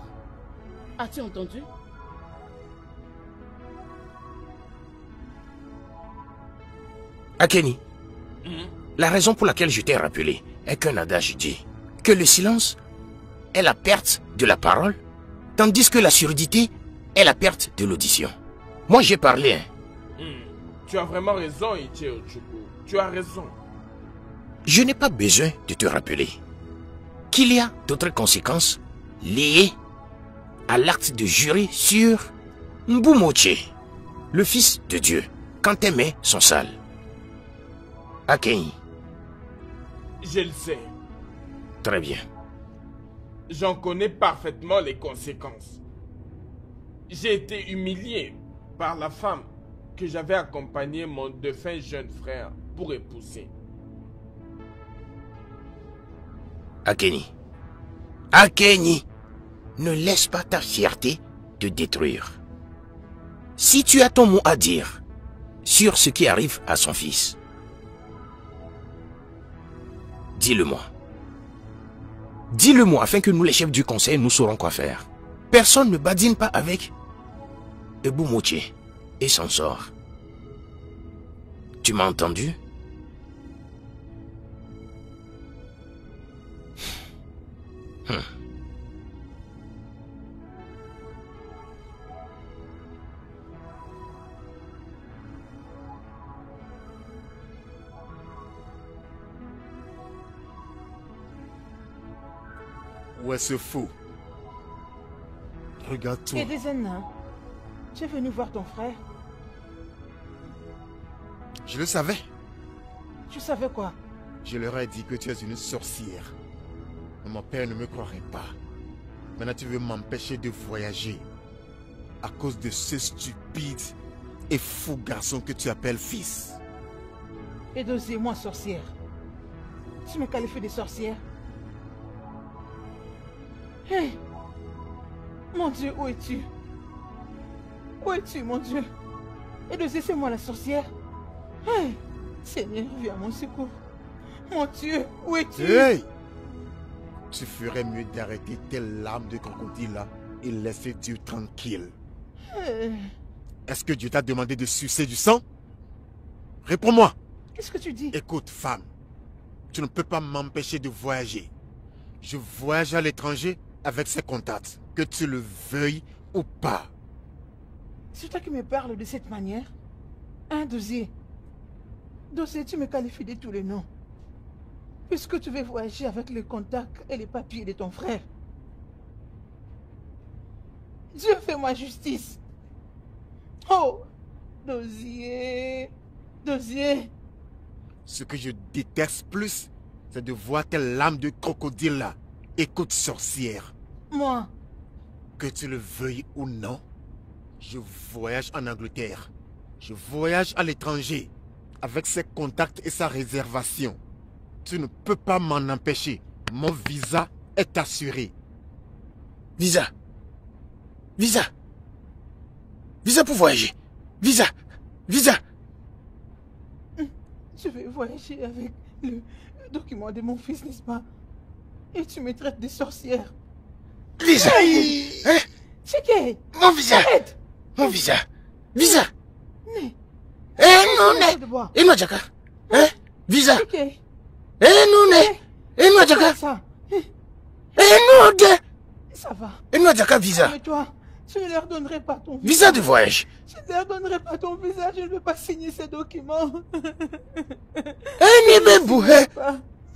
As-tu entendu? Akeni, la raison pour laquelle je t'ai rappelé est qu'un adage dit que le silence est la perte de la parole, tandis que la surdité est la perte de l'audition. Moi, j'ai parlé, hein. Tu as vraiment raison, Ichie Ochuku. Tu as raison. Je n'ai pas besoin de te rappeler qu'il y a d'autres conséquences liées à l'acte de jurer sur Mbumoche, le fils de Dieu, quand tes mains sont sales. Akeni. Je le sais. Très bien. J'en connais parfaitement les conséquences. J'ai été humilié par la femme que j'avais accompagné mon défunt jeune frère pour épouser. Akeni. Akeni, ne laisse pas ta fierté te détruire. Si tu as ton mot à dire sur ce qui arrive à son fils, dis-le-moi. Dis-le-moi afin que nous, les chefs du conseil, nous saurons quoi faire. Personne ne badine pas avec Mbumoche et s'en sort. Tu m'as entendu? Où est ce fou? Regarde-toi. Et des nains. Tu es venu voir ton frère? Je le savais. Tu savais quoi? Je leur ai dit que tu es une sorcière. Mais mon père ne me croirait pas. Maintenant tu veux m'empêcher de voyager. À cause de ce stupide et fou garçon que tu appelles fils. Et Dosier, moi sorcière. Tu me qualifies de sorcière? Hé! Mon Dieu, où es-tu? Où es-tu, mon Dieu? Et Dosier, c'est moi la sorcière? Hé! Seigneur, viens à mon secours. Mon Dieu, où es-tu? Hey! Tu ferais mieux d'arrêter tes larmes de crocodile là et laisser Dieu tranquille. Hey. Est-ce que Dieu t'a demandé de sucer du sang? Réponds-moi. Qu'est-ce que tu dis? Écoute, femme, tu ne peux pas m'empêcher de voyager. Je voyage à l'étranger avec ces contacts, que tu le veuilles ou pas. C'est toi qui me parles de cette manière? Hein, Dosier? Dosier, tu me qualifies de tous les noms. Puisque tu veux voyager avec les contacts et les papiers de ton frère. Dieu, fais-moi justice. Oh, Dosier, Dosier. Ce que je déteste plus, c'est de voir tes larmes de crocodile là. Écoute, sorcière. Moi? Que tu le veuilles ou non, je voyage en Angleterre. Je voyage à l'étranger. Avec ses contacts et sa réservation. Tu ne peux pas m'en empêcher. Mon visa est assuré. Visa. Visa. Visa pour voyager. Visa. Visa. Je vais voyager avec le document de mon fils, n'est-ce pas? Et tu me traites de sorcière. Visa. Hey! Hein? Chike! Mon visa. Arrête! Mon visa. Visa. Né. Eh non, né. Et nous, Jaka. Hein? Visa. Chike! Eh non, né. Et nous, Jaka. Ça. Eh non, né. Ça va. Et nous, Jaka, visa. Mais toi, je ne leur donnerai pas ton visa. Visa de voyage. Je ne leur donnerai pas ton visa. Je ne veux pas signer ces documents. Eh, ni be bouhe.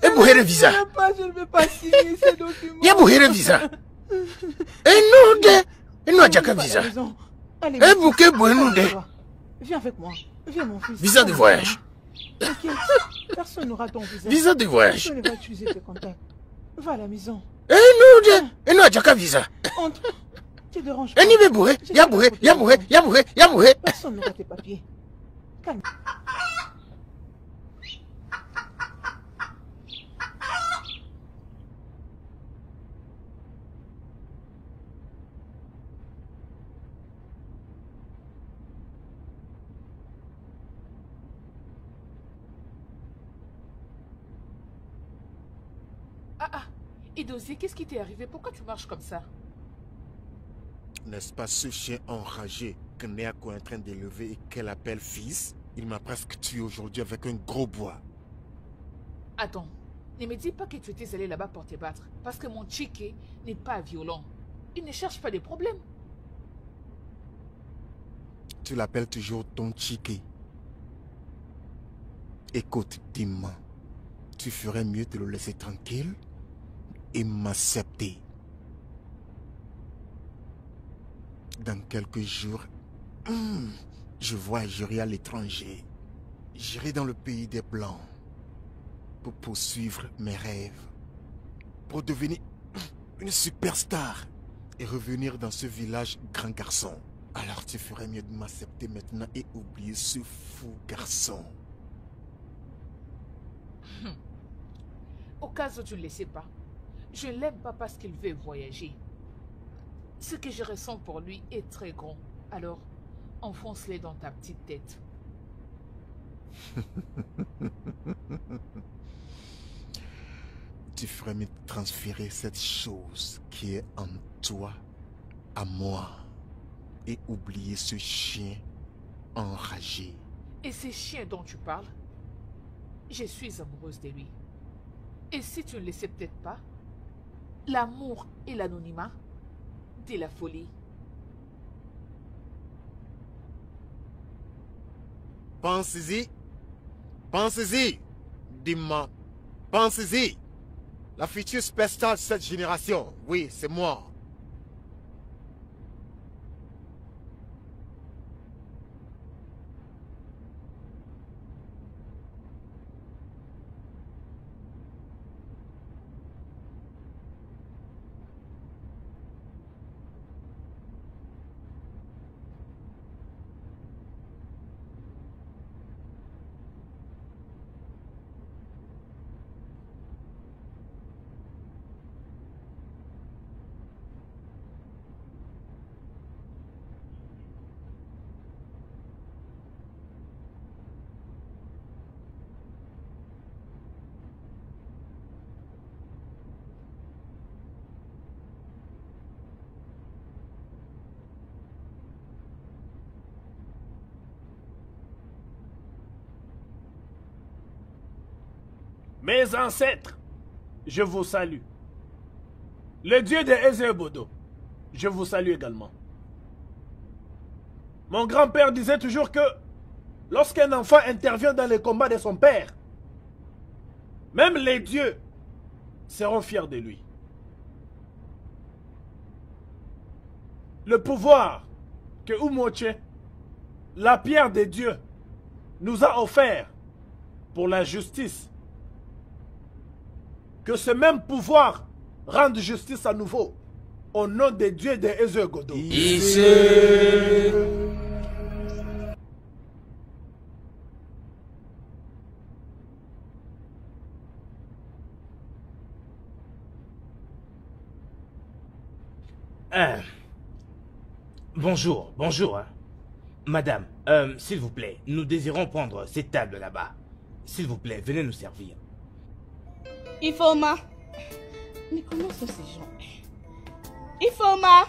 Eh, bouhe le visa. Je ne veux pas signer ces documents. Ya bouhe le visa. Eh non, né. Et nous, Jaka, visa. Allez, Eh, bouquet, bouhe nous, né. viens avec moi. Viens, mon fils. Visa de voyage. T'inquiète, personne n'aura ton visa. Visa de voyage. Personne ne va utiliser tes contacts. Va à la maison. Eh non, né. Et nous, Jaka, visa. Entre. Tu te déranges pas. Eh, ni be bouhe. Ya bouhe. Ya bouhe. Ya bouhe. Ya bouhe. Personne n'aura tes papiers. Calme. Et Dozier, qu'est-ce qui t'est arrivé? Pourquoi tu marches comme ça? N'est-ce pas ce chien enragé que Neako est en train d'élever et qu'elle appelle fils? Il m'a presque tué aujourd'hui avec un gros bois. Attends, ne me dis pas que tu étais allé là-bas pour te battre. Parce que mon Chike n'est pas violent. Il ne cherche pas de problème. Tu l'appelles toujours ton Chike. Écoute, Dima, tu ferais mieux de le laisser tranquille et m'accepter. Dans quelques jours, je voyagerai à l'étranger. J'irai dans le pays des Blancs pour poursuivre mes rêves, pour devenir une superstar et revenir dans ce village grand garçon. Alors tu ferais mieux de m'accepter maintenant et oublier ce fou garçon. Au cas où tu ne le sais pas, je ne l'aime pas parce qu'il veut voyager. Ce que je ressens pour lui est très grand. Alors, enfonce-les dans ta petite tête. Tu ferais mieux de transférer cette chose qui est en toi à moi et oublier ce chien enragé. Et ce chien dont tu parles, je suis amoureuse de lui. Et si tu ne le sais peut-être pas, l'amour et l'anonymat, c'est la folie. Pensez-y. Pensez-y. Dis-moi. Pensez-y. La future superstar de cette génération. Oui, c'est moi. Mes ancêtres, je vous salue. Le dieu de Ezebodo, je vous salue également. Mon grand-père disait toujours que lorsqu'un enfant intervient dans les combats de son père, même les dieux seront fiers de lui. Le pouvoir que Umoche, la pierre des dieux, nous a offert pour la justice, que ce même pouvoir rende justice à nouveau au nom des dieux de Ezebodo. Bonjour, bonjour. Hein. Madame, s'il vous plaît, nous désirons prendre cette table là-bas. S'il vous plaît, venez nous servir. Ifoma. Mais comment sont ces gens? Ifoma.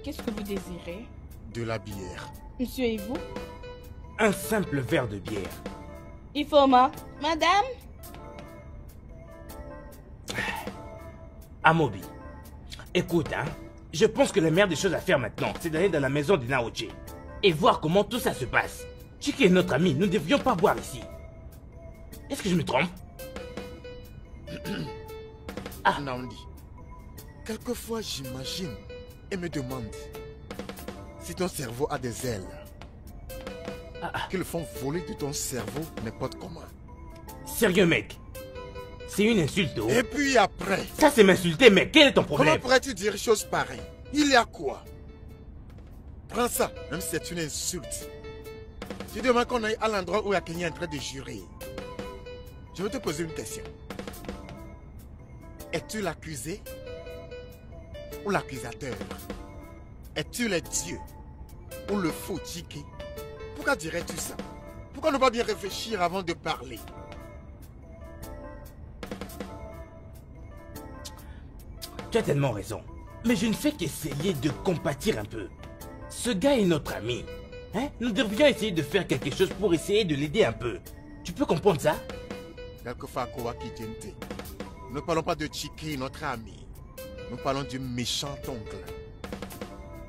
Qu'est-ce que vous désirez? De la bière. Monsieur et vous? Un simple verre de bière. Ifoma. Madame? Amobi, écoute, hein, je pense que la meilleure des choses à faire maintenant, c'est d'aller dans la maison de Naoche et voir comment tout ça se passe. Chike est notre ami, nous ne devrions pas boire ici. Est-ce que je me trompe? Nandi, quelquefois j'imagine et me demande si ton cerveau a des ailes qui le font voler de ton cerveau n'importe comment. Sérieux mec, c'est une insulte. Oh. Et puis après, ça c'est m'insulter mec, quel est ton problème? Comment pourrais-tu dire chose pareille? Il y a quoi? Prends ça, même si c'est une insulte. Tu demandes qu'on aille à l'endroit où Akenya est en train de jurer. Je vais te poser une question. Es-tu l'accusé ou l'accusateur? Es-tu le dieu ou le faux Chike? Pourquoi dirais-tu ça? Pourquoi ne pas bien réfléchir avant de parler? Tu as tellement raison. Mais je ne fais qu'essayer de compatir un peu. Ce gars est notre ami. Hein? Nous devrions essayer de faire quelque chose pour essayer de l'aider un peu. Tu peux comprendre ça? Ne parlons pas de Chiki, notre ami. Nous parlons du méchant oncle.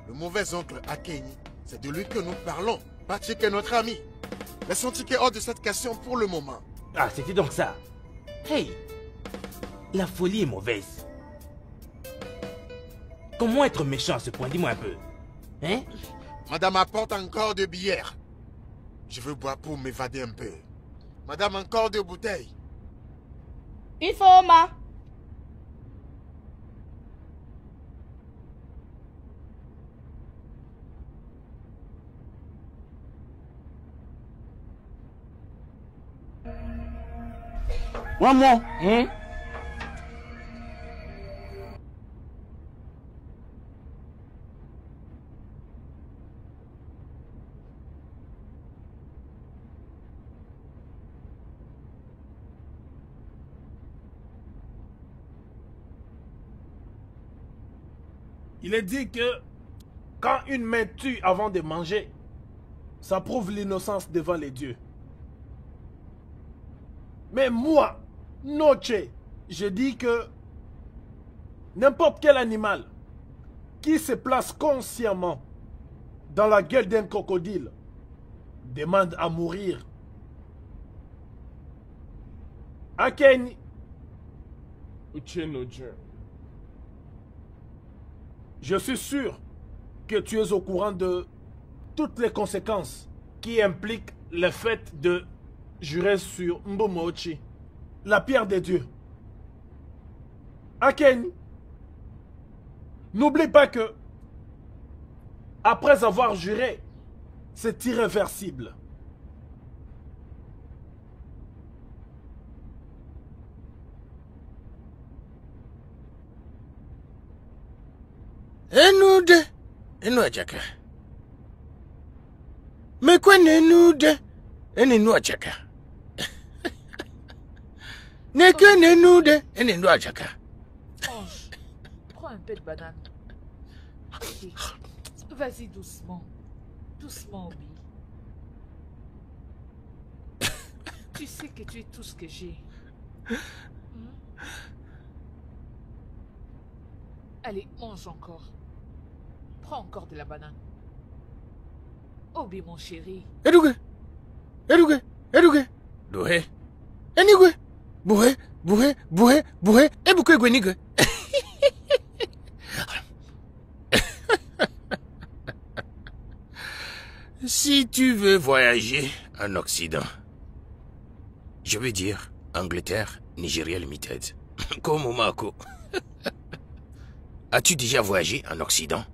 Le mauvais oncle Akenyi, c'est de lui que nous parlons. Pas Chiki, notre ami. Laissons Chiki hors de cette question pour le moment. Ah, c'était donc ça. Hey, la folie est mauvaise. Comment être méchant à ce point? Dis-moi un peu. Hein? Madame apporte encore de bière. Je veux boire pour m'évader un peu. Madame, encore deux bouteilles. Il faut, ma. Maman, hein? Il est dit que quand une main tue avant de manger, ça prouve l'innocence devant les dieux. Mais moi, Noche, je dis que n'importe quel animal qui se place consciemment dans la gueule d'un crocodile demande à mourir. Akenyi. Je suis sûr que tu es au courant de toutes les conséquences qui impliquent le fait de jurer sur Mbomochi, la pierre des dieux. Akenyi, n'oublie pas que, après avoir juré, c'est irréversible. Enude, Enuajaka. Mais quoi Nenude, Enuajaka? N'est que Nenude, Enuajaka. Ange, prends un peu de banane. Ok. Vas-y doucement. Doucement, Obi. Tu sais que tu es tout ce que j'ai. Allez, mange encore. Prends encore de la banane. Obi, mon chéri. Edouge, Edouge, Edouge. Doué. Enigwe. Boué, boué, boué, boué. Et bouquet guenigue. Si tu veux voyager en Occident, je veux dire Angleterre, Nigeria Limited. Comme Mako. As-tu déjà voyagé en Occident?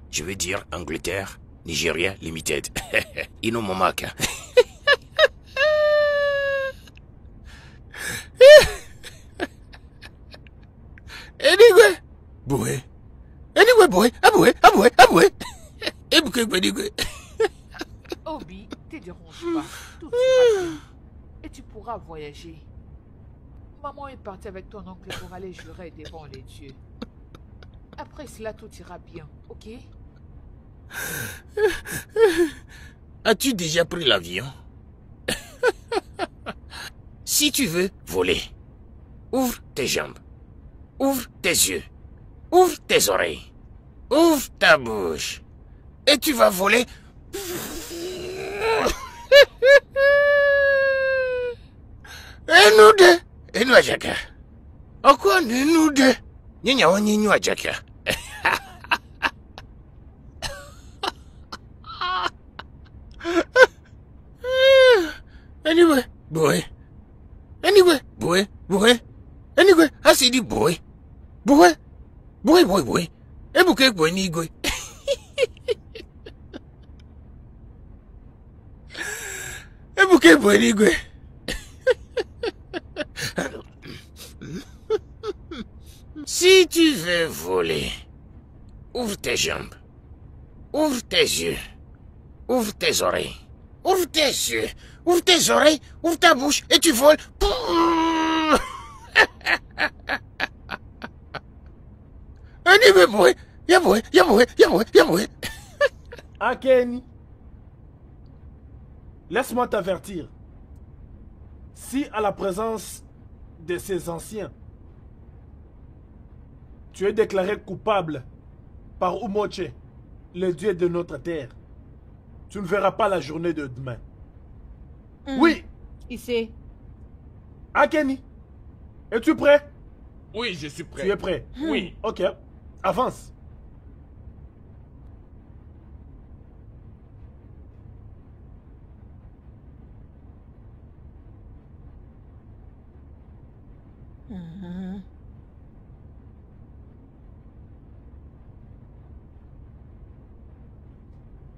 Je veux dire Angleterre, Nigeria Limited. Ino Momaka. Anyway, boué. Anyway, boué. Aboué, aboué, aboué. Et bouquet, boué. Obi, te dérange pas. Tout ira bien. Et tu pourras voyager. Maman est partie avec ton oncle pour aller jurer devant les dieux. Après cela, tout ira bien, ok? As-tu déjà pris l'avion? Si tu veux voler, ouvre tes jambes, ouvre tes yeux, ouvre tes oreilles, ouvre ta bouche, et tu vas voler. Et nous deux, et nous à Jaka. En quoi nous deux? Nyanya wani nous à Jaka. Anyway, boy. Anyway, boy, boy. Anyway, I see the boy. Boy, boy, boy, boy. Ebuke boy ni go. Ebuke boy ni go. Si tu veux voler, ouvre tes jambes, ouvre tes yeux, ouvre tes oreilles, Ouvre tes yeux, ouvre tes oreilles, ouvre ta bouche et tu voles. Akeni, laisse-moi t'avertir. Si à la présence de ces anciens, tu es déclaré coupable par Umoche, le dieu de notre terre, tu ne verras pas la journée de demain. Oui. Ici. Akeni, es-tu prêt? Oui, je suis prêt. Tu es prêt? Oui. Ok, avance.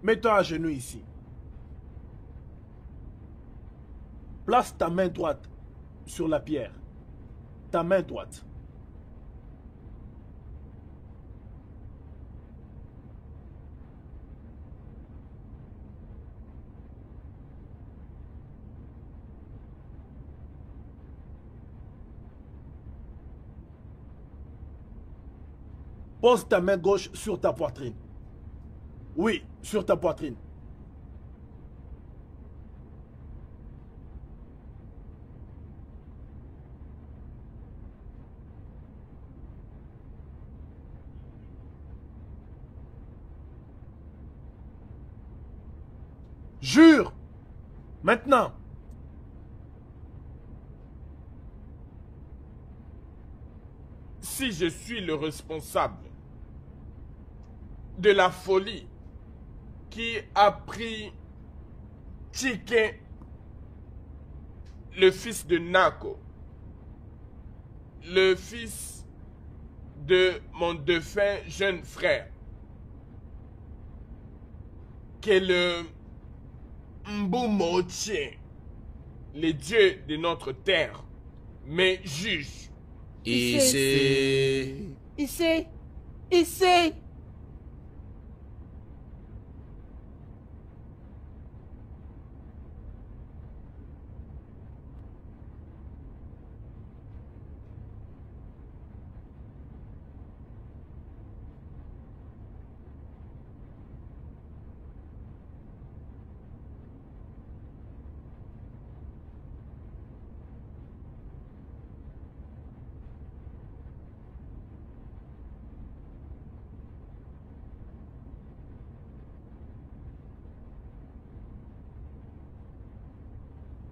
Mets-toi à genoux ici. Place ta main droite sur la pierre. Ta main droite. Pose ta main gauche sur ta poitrine. Oui, sur ta poitrine. Jure. Maintenant. Si je suis le responsable de la folie qui a pris Chike, le fils de Nako, le fils de mon défunt jeune frère, que le Mbumoche, les dieux de notre terre, me juge. Ici.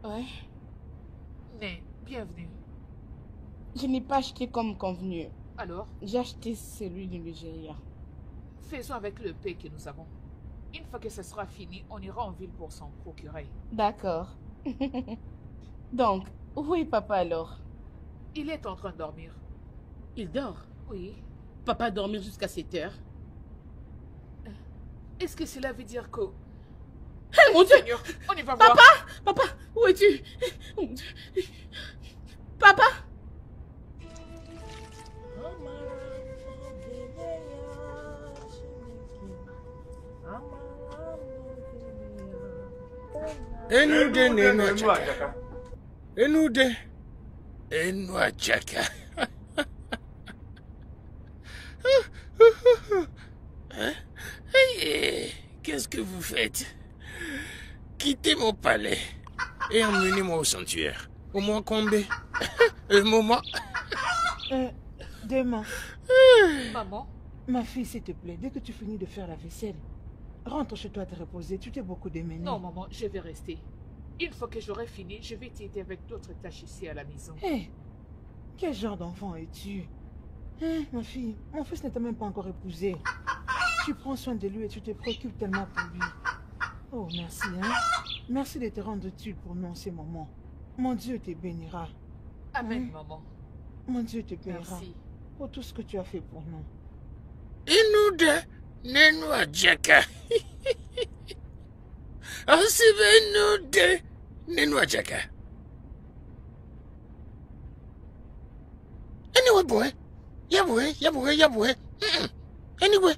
Ouais. Mais, bienvenue. Je n'ai pas acheté comme convenu. Alors, J'ai acheté celui du Nigeria. faisons avec le paix que nous avons. Une fois que ce sera fini, on ira en ville pour s'en procurer. D'accord. Donc, où est papa alors? Il est en train de dormir. Il dort. Oui. Papa dormir jusqu'à 7 heures. Est-ce que cela veut dire que... Mon Dieu! Seigneur, on y va voir. Papa, où es-tu? Mon Dieu. Papa! Enua Jaka. Hein? Hey, qu'est-ce que vous faites? Quittez mon palais et emmenez-moi au sanctuaire. Au moins combien? Le moment. Demain, Maman, ma fille, s'il te plaît, dès que tu finis de faire la vaisselle, rentre chez toi te reposer. Tu t'es beaucoup démené. non maman, je vais rester. Une fois que j'aurai fini, je vais t'aider avec d'autres tâches ici à la maison. Hé, quel genre d'enfant es-tu? Hein, ma fille, mon fils ne t'a même pas encore épousé. Tu prends soin de lui et tu te préoccupes tellement pour lui. Oh, merci, hein. Merci de te rendre utile pour nous en ces moments. Mon Dieu te bénira. Amen, maman. Mon Dieu te bénira Merci. pour tout ce que tu as fait pour nous. Inude Nenua Jaka. Asibenude Nenua Jaka. Anyway, boy. Yeah, boy. Anyway.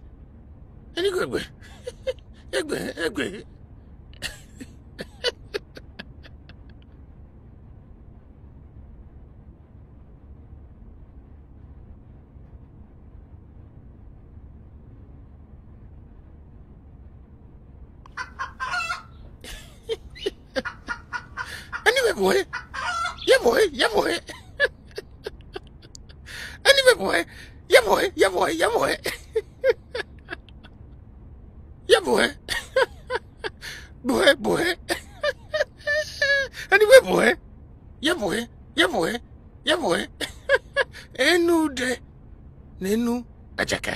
boy. Ya boy. Anime boy. Ya boy. Ya boy. Boy. Anime boy. Ya boy. Enu de. Nenu ajaka.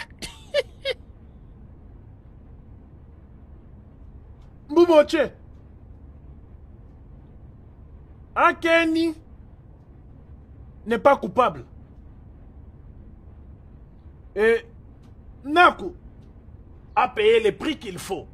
Mbumoche. Akeni n'est pas coupable. Et Naku a payé les prix qu'il faut.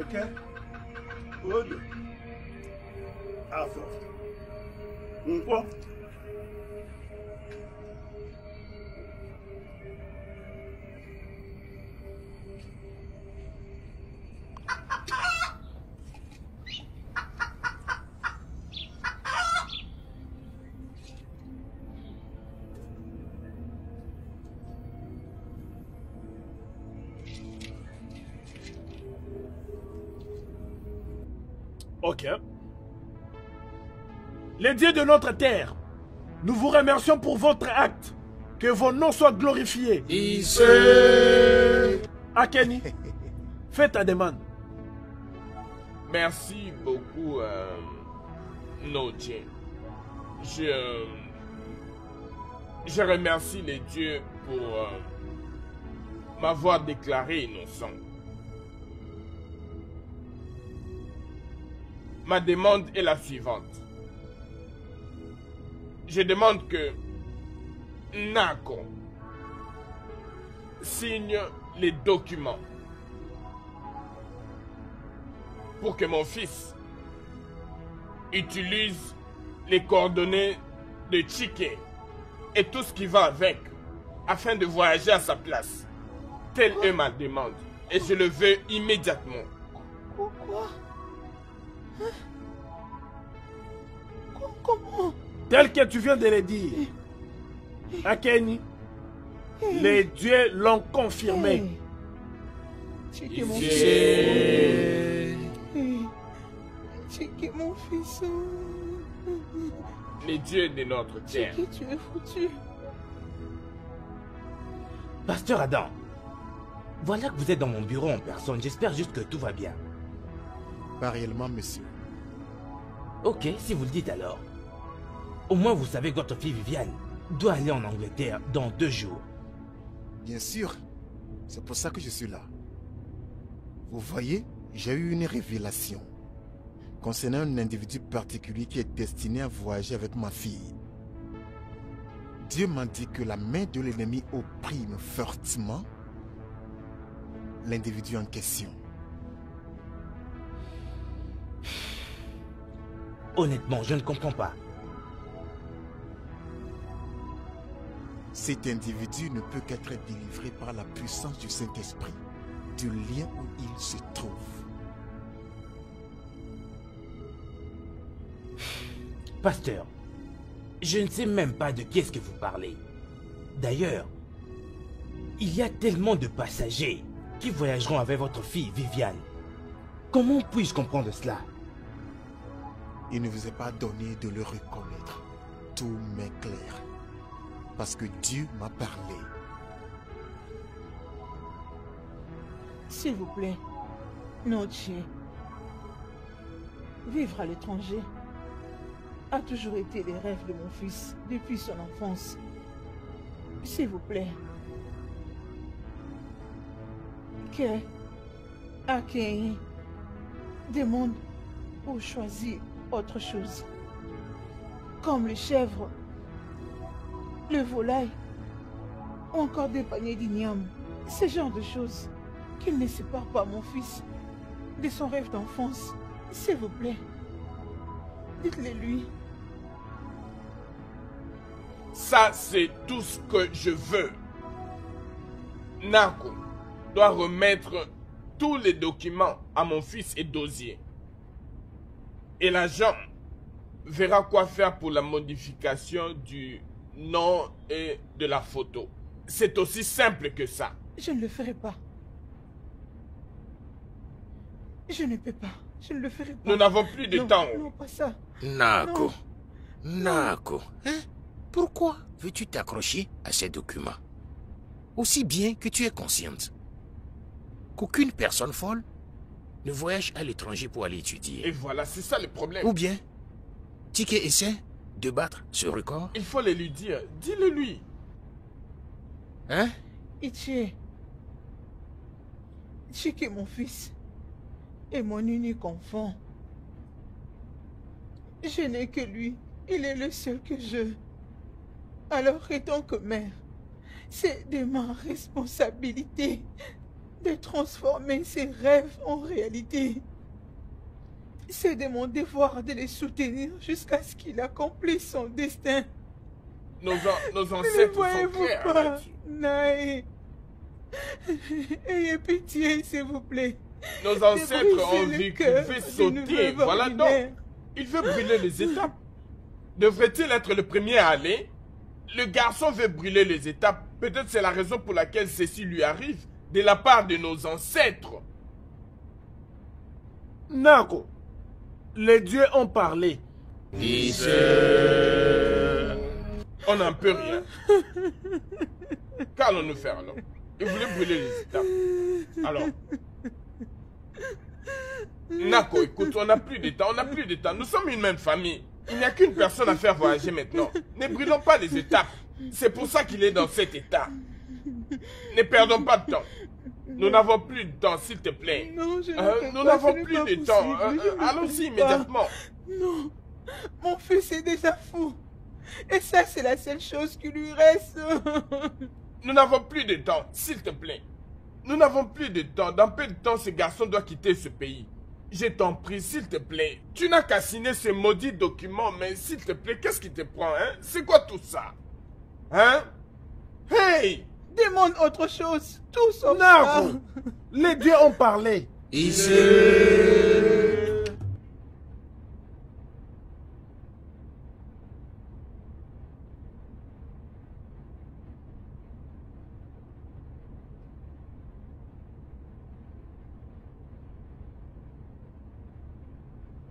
Okay? Good. After. Quoi? Ok. Les dieux de notre terre, nous vous remercions pour votre acte. Que vos noms soient glorifiés. Ici. Akeni, fais ta demande. Merci beaucoup, Nodje. Je remercie les dieux pour m'avoir déclaré innocent. Ma demande est la suivante. Je demande que Nako signe les documents pour que mon fils utilise les coordonnées de Chike et tout ce qui va avec afin de voyager à sa place. Telle est ma demande et je le veux immédiatement. Quoi? Comment? Tel que tu viens de le dire, Akeni, les dieux l'ont confirmé. Chike mon fils. Chike mon fils. Les dieux de notre terre. Chike, tu es foutu. Pasteur Adam, voilà que vous êtes dans mon bureau en personne. J'espère juste que tout va bien. Pas réellement, monsieur. Ok, si vous le dites alors. Au moins vous savez que votre fille Viviane doit aller en Angleterre dans 2 jours. Bien sûr. C'est pour ça que je suis là. Vous voyez, j'ai eu une révélation concernant un individu particulier qui est destiné à voyager avec ma fille. Dieu m'a dit que la main de l'ennemi opprime fortement l'individu en question. Honnêtement, je ne comprends pas. Cet individu ne peut qu'être délivré par la puissance du Saint-Esprit, du lien où il se trouve. Pasteur, je ne sais même pas de qui est-ce que vous parlez. D'ailleurs, il y a tellement de passagers qui voyageront avec votre fille Viviane. Comment puis-je comprendre cela? Il ne vous est pas donné de le reconnaître. Tout m'est clair. Parce que Dieu m'a parlé. S'il vous plaît, Nodje. Vivre à l'étranger a toujours été les rêves de mon fils depuis son enfance. S'il vous plaît. Que Akeni demande ou choisit autre chose. Comme les chèvres, le volaille, ou encore des paniers d'igname. Ce genre de choses. Qu'il ne sépare pas mon fils de son rêve d'enfance. S'il vous plaît. Dites-le lui. Ça, c'est tout ce que je veux. Nako doit remettre tous les documents à mon fils et dossier. Et l'agent verra quoi faire pour la modification du nom et de la photo. C'est aussi simple que ça. Je ne le ferai pas. Je ne peux pas. Je ne le ferai pas. Nous n'avons plus de temps. Non, pas ça. Nako. Nako. Hein? Pourquoi veux-tu t'accrocher à ces documents? Aussi bien que tu es consciente qu'aucune personne folle ne voyage à l'étranger pour aller étudier. Et voilà, c'est ça le problème. Ou bien, Tike essaie de battre ce record. Il faut le lui dire. Dis-le lui. Hein? Ichi est mon fils et mon unique enfant. Je n'ai que lui. Il est le seul que je... Alors, étant que mère, c'est de ma responsabilité de transformer ses rêves en réalité. C'est de mon devoir de les soutenir jusqu'à ce qu'il accomplisse son destin. Nos ancêtres sont clairs là-dessus. Naï, ayez pitié, s'il vous plaît. Nos ancêtres ont vu qu'il veut sauter. Voilà donc. Il veut brûler les étapes. Devrait-il être le premier à aller? Le garçon veut brûler les étapes. Peut-être c'est la raison pour laquelle ceci lui arrive de la part de nos ancêtres. Nako, les dieux ont parlé. On n'en peut rien. Qu'allons-nous faire alors? Il voulait brûler les étapes. Alors, Nako, écoute, on n'a plus de temps, Nous sommes une même famille. Il n'y a qu'une personne à faire voyager maintenant. Ne brûlons pas les étapes. C'est pour ça qu'il est dans cet état. Ne perdons pas de temps. Nous n'avons plus de temps, s'il te plaît. Non, nous n'avons plus de temps. Allons-y immédiatement. Non, mon fils est déjà fou. Et ça, c'est la seule chose qui lui reste. Nous n'avons plus de temps, s'il te plaît. Nous n'avons plus de temps. Dans peu de temps, ce garçon doit quitter ce pays. Je t'en prie, s'il te plaît. Tu n'as qu'à signer ce maudit document, mais s'il te plaît, qu'est-ce qui te prend, hein? C'est quoi tout ça? Hein? Hey! Demande autre chose. Tout sauf Nako, ça. les dieux ont parlé.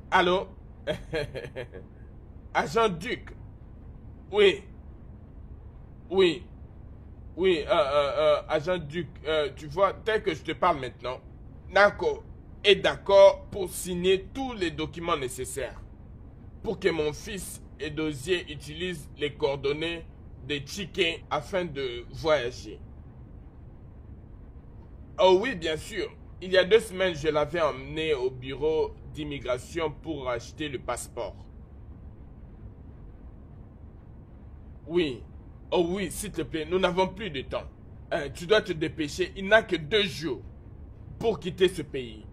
Allô? Agent Duc? Oui. Oui. Oui, agent Duc, tu vois, tel que je te parle maintenant, Nako est d'accord pour signer tous les documents nécessaires pour que mon fils et dossier utilisent les coordonnées de Tike afin de voyager. Oh oui, bien sûr. Il y a 2 semaines, je l'avais emmené au bureau d'immigration pour acheter le passeport. Oui. Oh oui, s'il te plaît, nous n'avons plus de temps. Tu dois te dépêcher. Il n'a que 2 jours pour quitter ce pays.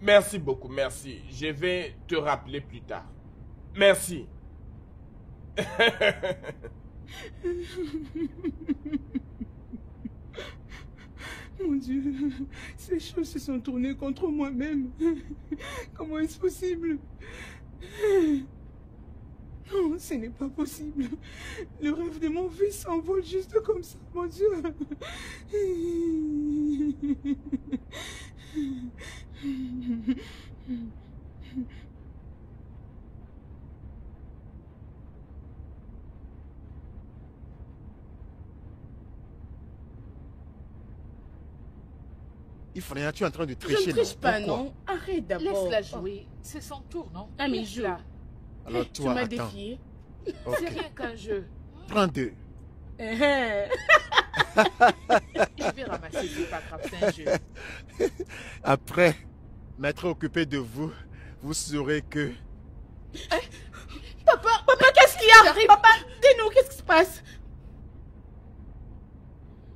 Merci beaucoup, merci. Je vais te rappeler plus tard. Merci. Mon Dieu, ces choses se sont tournées contre moi-même. Comment est-ce possible? Non, ce n'est pas possible. Le rêve de mon fils s'envole juste comme ça, mon Dieu. Ifraya, tu es en train de tricher. Je ne triche pas, Pourquoi? non. Arrête d'abord. Laisse-la jouer. C'est son tour, non? Ah, mais Laisse-la. Alors Tu toi, m'as attends. défié. Ok. C'est rien qu'un jeu. Prends 2. Je vais ramasser, c'est pas grave, c'est un jeu. Après m'être occupé de vous, vous saurez que... Papa, qu'est-ce qu'il y a? Papa, dis-nous, qu'est-ce qui se passe?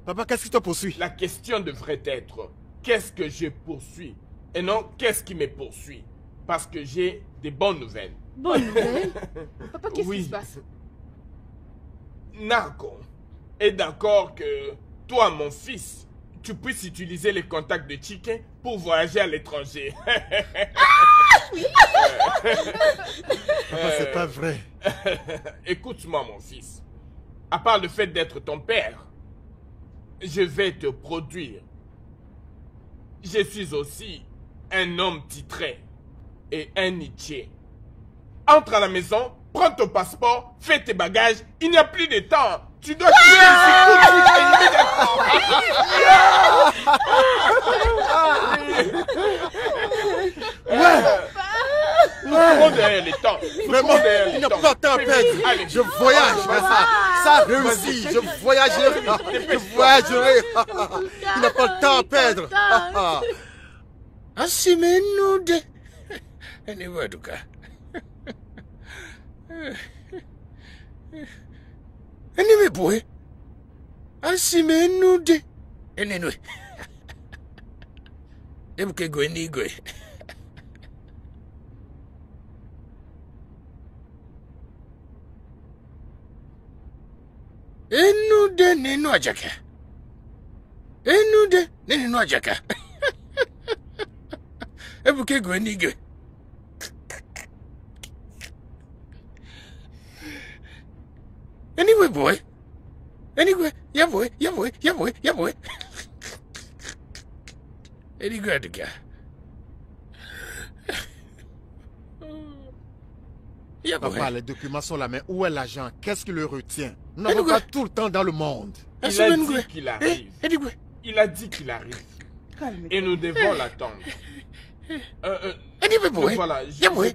Papa, qu'est-ce qui te poursuit? La question devrait être, qu'est-ce que je poursuis? Et non, qu'est-ce qui me poursuit? Parce que j'ai des bonnes nouvelles. Bonne nouvelle. Papa, qu'est-ce Oui. qui se passe? Nako est d'accord que toi, mon fils, tu puisses utiliser les contacts de Chike pour voyager à l'étranger. Papa, c'est pas vrai. Écoute-moi, mon fils. À part le fait d'être ton père, je vais te produire. Je suis aussi un homme titré et un Nietzsche. Entre à la maison, prends ton passeport, fais tes bagages, il n'y a plus de temps. Tu dois quitter ici tout de suite et immédiatement. Prends derrière les temps. Vraiment, il n'y a pas de temps à perdre. Allez. Je voyage. Ça réussit. Je voyagerai. Je voyagerai. Il n'a pas de temps à perdre. Asimenude. Anyway, Duka. Anyway, boy. Asimenude. Anyway. Ebuke go anyway. Enude nenu ajaka. Enude nenu ajaka. Ebuke go anyway. Anyway, boy. Anyway, yeah, boy. Anyway, the guy. Yeah, boy. Papa, les documents sont là, mais où est l'agent? Qu'est-ce qui le retient? Nous n'avons pas tout le temps dans le monde. Il a dit qu'il arrive. Il a dit qu'il arrive. Et nous devons l'attendre. Anyway, boy. Voilà, Yeah, boy.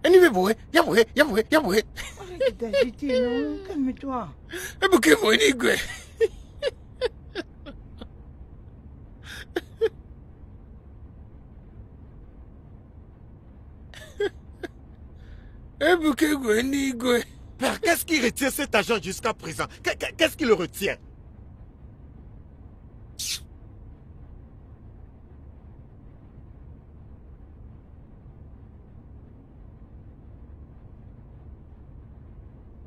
Anyway, boy. Yeah, boy. Arrête d'agiter, non? Calme-toi. Ebuke boy, anyway. Ebuke boy, anyway. Père, qu'est-ce qui retient cet agent jusqu'à présent? Qu'est-ce qui le retient?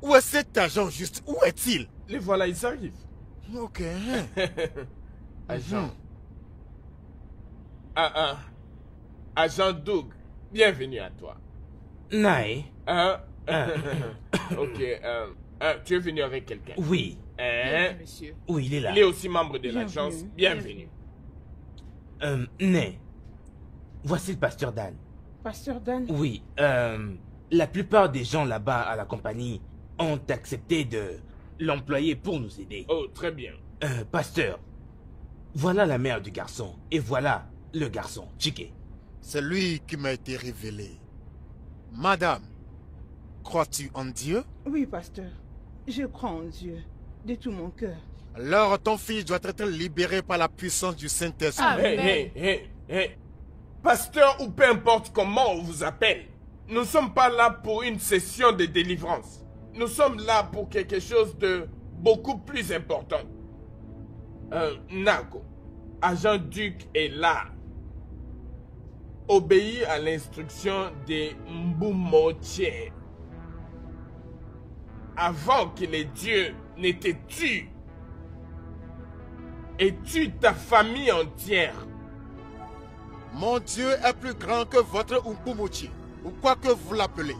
Où est cet agent juste? Où est-il? Les voilà, ils arrivent. Ok. Agent. Agent Doug, bienvenue à toi. Nae. Ok. Tu es venu avec quelqu'un? Oui. Monsieur. Oui, il est là. Il est aussi membre de l'agence. Bienvenue. Nae. Voici le pasteur Dan. Pasteur Dan? Oui. La plupart des gens là-bas à la compagnie ont accepté de l'employer pour nous aider. Oh, très bien. Pasteur, voilà la mère du garçon et voilà le garçon, Chike. C'est lui qui m'a été révélé. Madame, crois-tu en Dieu? Oui, pasteur. Je crois en Dieu de tout mon cœur. Alors ton fils doit être libéré par la puissance du Saint-Esprit. Hey. Pasteur ou peu importe comment on vous appelle, nous ne sommes pas là pour une session de délivrance. Nous sommes là pour quelque chose de beaucoup plus important. Nago, agent Duc est là. Obéis à l'instruction des Mbumotier. Avant que les dieux ne te tuent et tuent ta famille entière. Mon Dieu est plus grand que votre Umpumochi, ou quoi que vous l'appelez.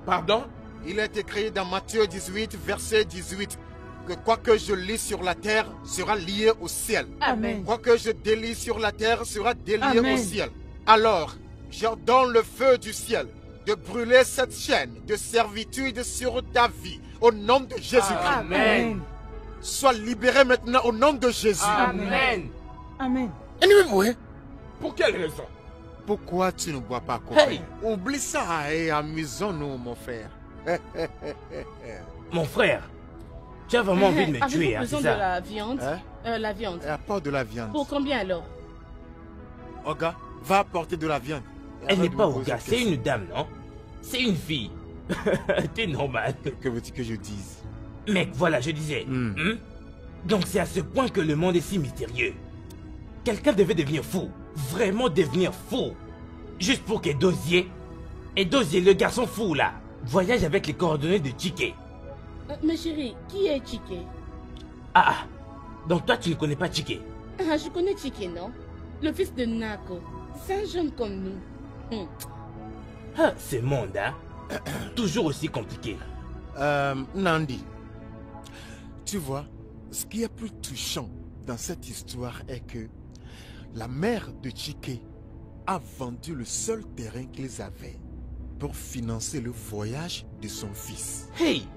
Pardon? Il est écrit dans Matthieu 18, verset 18, que quoi que je lis sur la terre sera lié au ciel. Amen. Quoi que je délie sur la terre sera délié Amen. au ciel. Alors, j'ordonne le feu du ciel de brûler cette chaîne de servitude sur ta vie, au nom de Jésus-Christ. Amen. Sois libéré maintenant au nom de Jésus. Amen. Amen. Anyway, boy. Pour quelle raison? Pourquoi tu ne bois pas, copain? Hey. Oublie ça et amusons-nous, mon frère. Mon frère, tu as vraiment envie de me Avez-vous tuer, hein, besoin c'est de ça? la viande? Hein? La viande. Apporte de la viande. Pour combien alors? Oga, va apporter de la viande. Elle Arrête n'est de pas me au poser gars, des c'est questions. une dame, non? C'est une fille. T'es normal. Que veux-tu que je dise? Mec, voilà, je disais. Donc c'est à ce point que le monde est si mystérieux. Quelqu'un devait devenir fou. Vraiment devenir fou. Juste pour qu'Edosier, le garçon fou là, voyage avec les coordonnées de Chike. Mais chérie, qui est Chike? Ah, Donc toi, tu ne connais pas Chike? Ah, je connais Chike, non? Le fils de Nako. C'est un jeune comme nous. Ah, ce monde, hein? Toujours aussi compliqué. Nandi, tu vois, ce qui est plus touchant dans cette histoire est que la mère de Chike a vendu le seul terrain qu'ils avaient pour financer le voyage de son fils. Hey!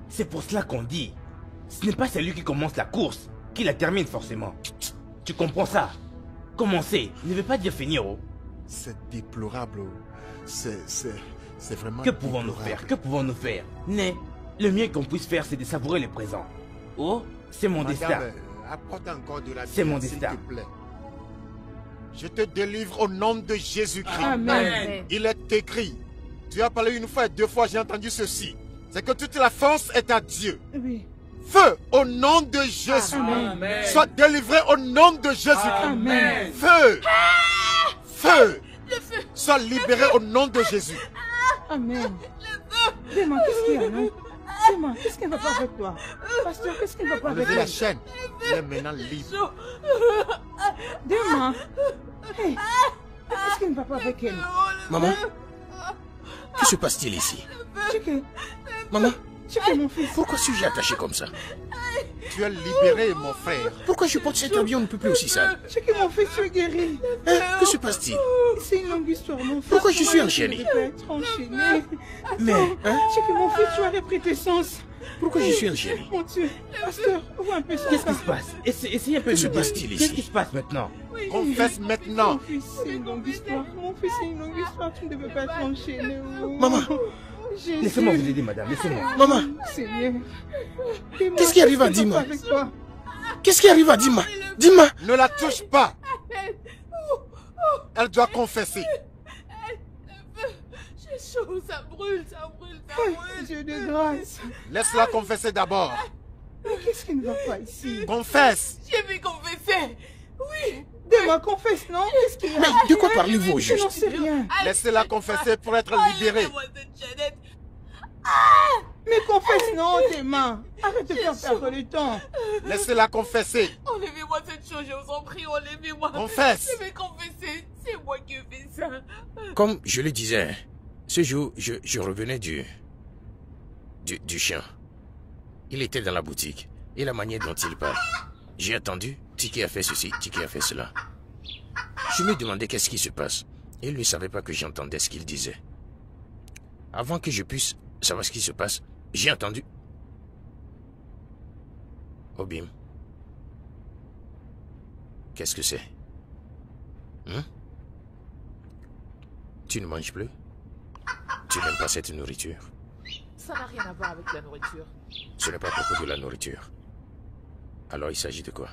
C'est pour cela qu'on dit, ce n'est pas celui qui commence la course qui la termine forcément. Tu comprends ça? Commencer ne veut pas dire finir. Oh. C'est déplorable. C'est vraiment Que pouvons-nous faire? Que pouvons-nous faire? Mais le mieux qu'on puisse faire, c'est de savourer le présent. Oh, c'est mon destin. Apporte encore de la C'est mon s'il destin. te plaît. Je te délivre au nom de Jésus-Christ. Amen. Il est écrit. Tu as parlé une fois et deux fois, j'ai entendu ceci. C'est que toute la force est à Dieu. Oui. Feu au nom de Jésus. Amen. Sois délivré au nom de Jésus-Christ. Amen. Feu. Feu. Sois libéré au nom de Jésus. Amen. Dis-moi, qu'est-ce qu'il y a, non? Dis-moi, qu'est-ce qui ne va pas avec toi? Pasteur, qu'est-ce qui ne va pas avec Enlevez la toi? chaîne. Il est maintenant libre. Dis-moi. Hey, qu'est-ce qui ne va pas avec elle? Maman, que se passe-t-il ici? Chike, Maman, Chike, mon fils. pourquoi suis-je attaché comme ça? Tu es libéré, mon frère. Pourquoi je porte cet habit, on ne peut plus aussi sale? Chike, mon fils, tu es guéri. Hein? Que se passe-t-il? C'est une longue histoire, mon fils. Pourquoi je suis Comment enchaîné? tu devais être enchaîné? Mais, hein? Chike, mon fils, tu as repris tes sens. Pourquoi je suis enchaîné? Mon Dieu, pasteur, ouvre un peu son Qu'est-ce qui cas. se passe? Essayez un peu Que de se me dire. passe-t-il Qu'est-ce ici? qui se passe maintenant? Confesse maintenant. Mon fils, c'est une longue histoire. Mon fils, c'est une longue histoire. Tu ne devais pas être enchaîné. Oh. Maman. Jésus. Laissez-moi vous aider, madame. Laissez-moi. Maman, Seigneur. Qu'est-ce qui arrive à Dima? Avec toi? qu'est-ce qui arrive à Dima? Dima, Ne la touche pas. Elle doit confesser. J'ai chaud, ça brûle, ça brûle, ça Oh, brûle. Dieu de grâce. Laisse-la confesser d'abord. Mais qu'est-ce qui ne va pas ici? Confesse. J'ai vais confesser. Oui. Dis-moi, confesse, non? Qu'est-ce qu'il y a? mais de quoi parlez-vous au Je juste? n'en sais rien. Laissez-la confesser pour être libérée. Mais confesse, non, tes mains. Arrête de faire perdre le temps. Laissez-la confesser. Enlevez-moi cette chose, je vous en prie, enlevez-moi. Confesse. Je vais confesser. C'est moi qui ai fait ça. Comme je le disais, ce jour, je revenais du chien. Il était dans la boutique. Et la manière dont il parle. J'ai attendu, Tiki a fait ceci, Tiki a fait cela. Je me demandais qu'est-ce qui se passe. Et il ne savait pas que j'entendais ce qu'il disait. Avant que je puisse savoir ce qui se passe, j'ai entendu. Obim. Qu'est-ce que c'est? Hein? Tu ne manges plus? Tu n'aimes pas cette nourriture? Ça n'a rien à voir avec la nourriture. Ce n'est pas à propos de la nourriture. Alors il s'agit de quoi?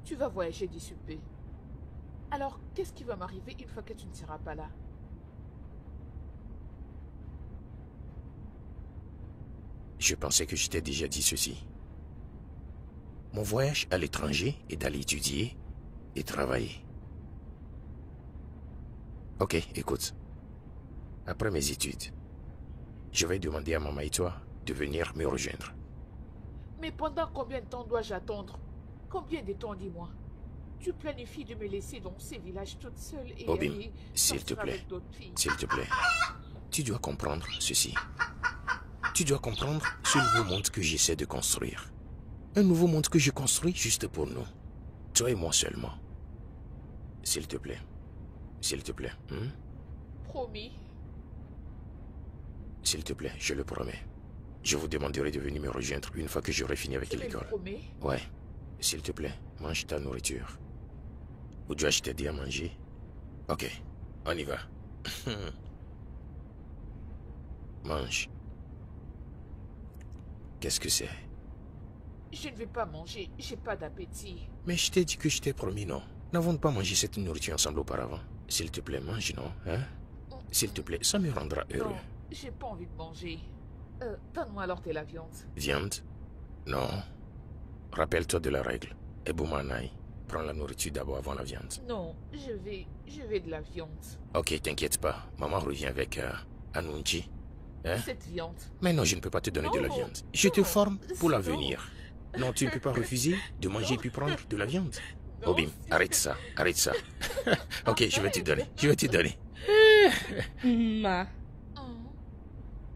Tu vas voyager d'ici peu. Alors, qu'est-ce qui va m'arriver une fois que tu ne seras pas là? Je pensais que je t'ai déjà dit ceci. Mon voyage à l'étranger est d'aller étudier et travailler. Ok, écoute. Après mes études, je vais demander à maman et toi de venir me rejoindre. Mais pendant combien de temps dois-je attendre? Combien de temps, dis-moi? Tu planifies de me laisser dans ces villages toute seule et Obim, aller s'il te sortir plaît, avec d'autres filles? s'il te plaît, tu dois comprendre ceci. Tu dois comprendre ce nouveau monde que j'essaie de construire. Un nouveau monde que je construis juste pour nous. Toi et moi seulement. S'il te plaît. S'il te plaît. Promis. S'il te plaît, je le promets. Je vous demanderai de venir me rejoindre une fois que j'aurai fini avec Tu me le l'école. promets? Ouais. S'il te plaît, mange ta nourriture. Ou dois-je t'aider à manger? Ok, on y va. Mange. Qu'est-ce que c'est? Je ne vais pas manger, j'ai pas d'appétit. Mais je t'ai dit que je t'ai promis, non? N'avons-nous pas mangé cette nourriture ensemble auparavant? S'il te plaît, mange, non? Hein? S'il te plaît, ça me rendra heureux. Non, j'ai pas envie de manger. Donne-moi alors de la viande. Viande? Non. Rappelle-toi de la règle. Eboumanai. Prends la nourriture d'abord avant la viande. Non, je vais de la viande. Ok, t'inquiète pas. Maman revient avec Anunchi. Hein? Cette viande. Mais non, je ne peux pas te donner de la Non, viande. Je te non, forme pour non. l'avenir. Non, tu ne peux pas refuser de manger puis prendre de la viande. Non, Obim, arrête ça, arrête ça. Ok, je vais te donner, je vais te donner. Ma, Oh,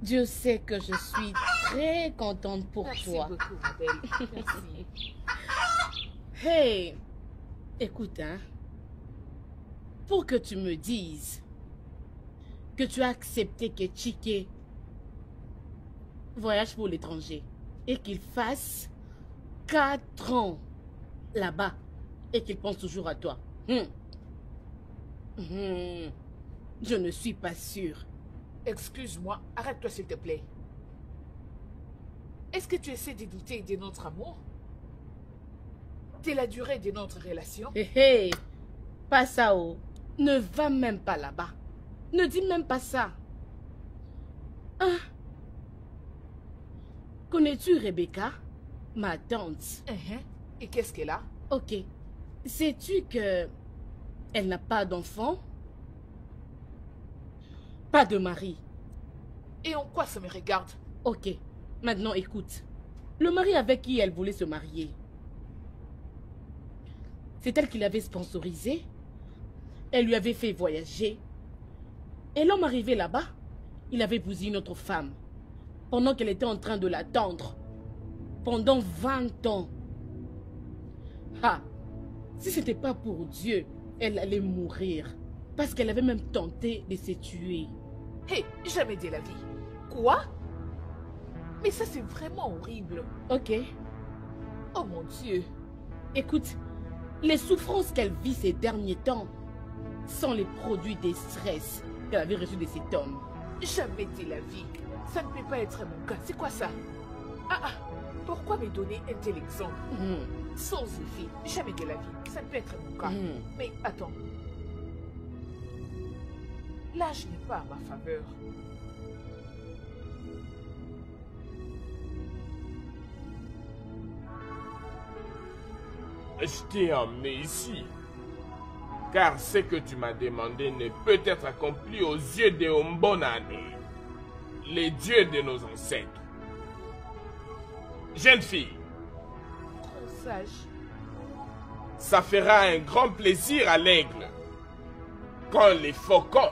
Dieu sait que je suis très contente pour merci toi. beaucoup, ma belle. Merci. Hey, écoute, hein. Pour que tu me dises que tu as accepté que Chike voyage pour l'étranger et qu'il fasse 4 ans là-bas et qu'il pense toujours à toi. Je ne suis pas sûre. Excuse-moi, arrête-toi s'il te plaît. Est-ce que tu essaies de douter de notre amour? De la durée de notre relation? Hé hé, pas ça, oh. Ne va même pas là-bas. Ne dis même pas ça. Hein? Connais-tu Rebecca, ma tante? Et qu'est-ce qu'elle a? Ok. Sais-tu que elle n'a pas d'enfant? Pas de mari. Et en quoi ça me regarde? Ok. Maintenant, écoute. Le mari avec qui elle voulait se marier, c'est elle qui l'avait sponsorisé. Elle lui avait fait voyager. Et l'homme arrivé là-bas, il avait épousé une autre femme. Pendant qu'elle était en train de l'attendre. Pendant 20 ans. Ah, si ce n'était pas pour Dieu, elle allait mourir. Parce qu'elle avait même tenté de se tuer. Hé, jamais de la vie. Quoi? Mais ça, c'est vraiment horrible. Ok. Oh mon Dieu. Écoute, les souffrances qu'elle vit ces derniers temps sont les produits des stress qu'elle avait reçus de cet homme. Jamais de la vie. Ça ne peut pas être mon cas. C'est quoi ça? Pourquoi me donner un tel exemple? Sans effet. Jamais de la vie. Ça ne peut être mon cas. Mais attends. L'âge n'est pas à ma faveur. Je t'ai emmené ici, car ce que tu m'as demandé ne peut être accompli aux yeux de Ombonane, les dieux de nos ancêtres. Jeune fille, Trop sage. ça fera un grand plaisir à l'aigle quand les faucons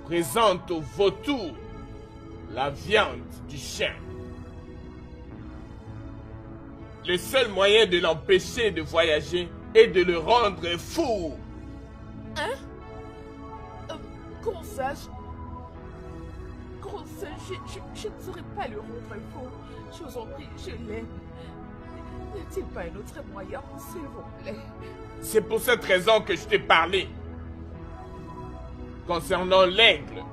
présentent au vautour la viande du chien. Le seul moyen de l'empêcher de voyager est de le rendre fou. Hein? Grand sage. Grand sage, je ne saurais pas le rendre faux. Je vous en prie, je l'aime. N'y a-t-il pas un autre moyen, s'il vous plaît? C'est pour cette raison que je t'ai parlé. Concernant l'aigle,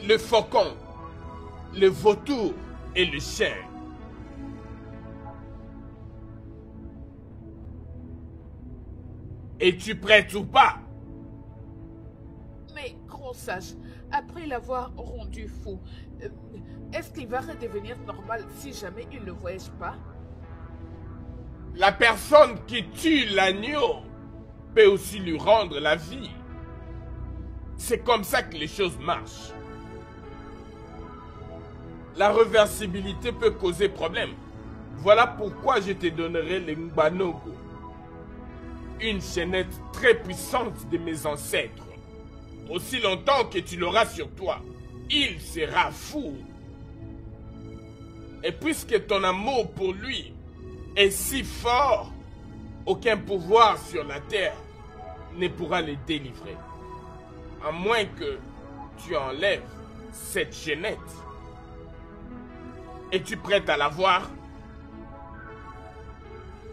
le faucon, le vautour et le chien. Es-tu prête ou pas? Mais, grand sage, après l'avoir rendu fou, est-ce qu'il va redevenir normal si jamais il ne voyage pas? La personne qui tue l'agneau peut aussi lui rendre la vie. C'est comme ça que les choses marchent. La réversibilité peut causer problème. Voilà pourquoi je te donnerai le Mbanogo. Une chaînette très puissante de mes ancêtres. Aussi longtemps que tu l'auras sur toi, il sera fou. Et puisque ton amour pour lui est si fort, aucun pouvoir sur la terre ne pourra le délivrer. À moins que tu enlèves cette chaînette. Es-tu prête à la voir?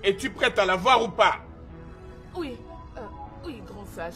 Es-tu prête à la voir ou pas? Oui, oui, grand sage.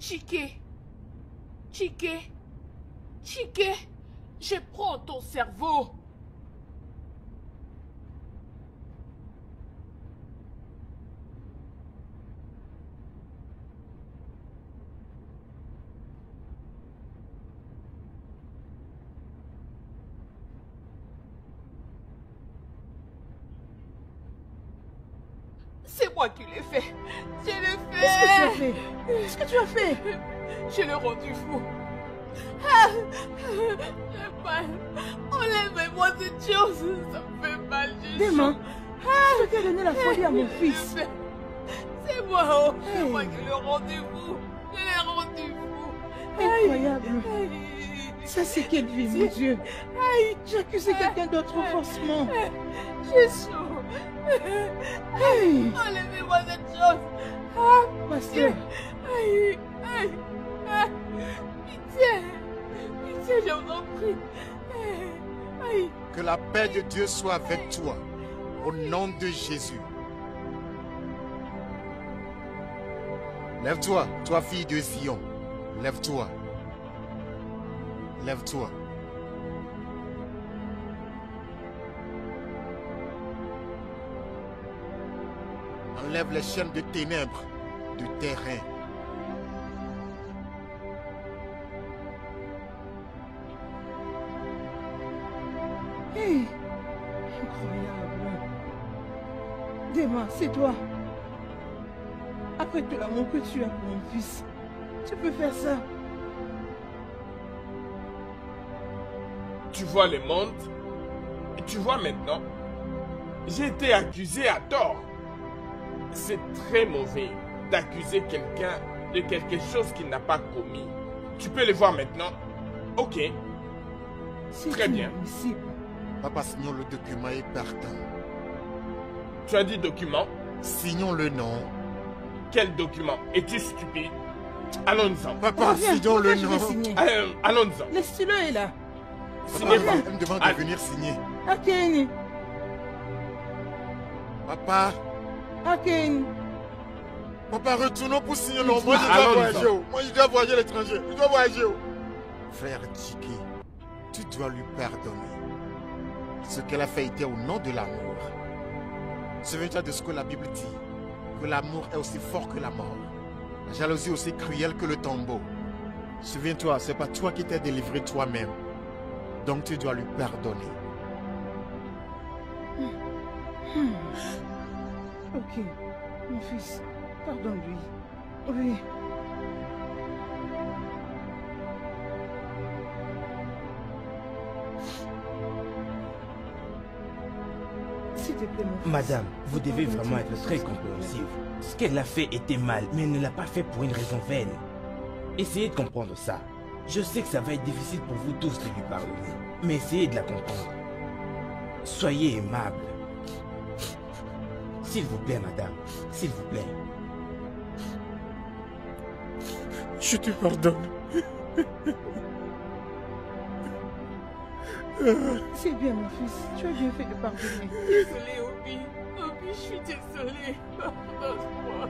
Chike, Chike, Chike, je prends ton cerveau. C'est moi qui l'ai fait. Je l'ai fait. Qu'est-ce que tu as fait? Je l'ai rendu fou. Ah, j'ai mal. Enlève-moi cette chose. Ça me fait mal. Démon, je t'ai donné la folie à mon fils. C'est moi, oh. C'est moi qui l'ai rendu fou. Je l'ai rendu fou. Incroyable. Ça, c'est quelle vie, mon Dieu. J'ai accusé quelqu'un d'autre faussement. J'ai chaud. Enlevez-moi cette chose. Pasteur. Pitié. Pitié, je vous en prie. Que la paix de Dieu soit avec toi. Au nom de Jésus. Lève-toi, toi fille de Zion. Lève-toi. Lève-toi. Enlève les chaînes de ténèbres du terrain. Incroyable. Démon, c'est toi. Après tout l'amour que tu as pour mon fils, tu peux faire ça. Tu vois le monde? Et tu vois maintenant? J'ai été accusé à tort. C'est très mauvais d'accuser quelqu'un de quelque chose qu'il n'a pas commis. Tu peux le voir maintenant? Ok. Très bien. Impossible. Papa, signons le document et partons. Tu as dit document? Signons le nom. Quel document? Es-tu stupide? Allons-y. Papa, signons le nom. Allons-y. Le stylo est là. Signez. Elle me demande de venir signer. Aken. Papa. Aken. Papa, retournons pour signer. Non, moi je dois voyager. Moi je dois voyager à l'étranger. Je dois voyager. Frère Chike, tu dois lui pardonner. Ce qu'elle a fait était au nom de l'amour. Souviens-toi de ce que la Bible dit. Que l'amour est aussi fort que la mort. La jalousie aussi cruelle que le tombeau. Souviens-toi, c'est pas toi qui t'es délivré toi-même. Donc tu dois lui pardonner. Ok, mon fils, pardonne-lui. Oui. S'il te plaît, mon fils. Madame, vous devez vraiment être très compréhensive. Ce qu'elle a fait était mal, mais elle ne l'a pas fait pour une raison vaine. Essayez de comprendre ça. Je sais que ça va être difficile pour vous tous de lui pardonner, mais essayez de la comprendre. Soyez aimable. S'il vous plaît, madame, s'il vous plaît. Je te pardonne. C'est bien, mon fils. Tu as bien fait de pardonner. Désolée, Obi. Obi, je suis désolée. Pardonne-moi.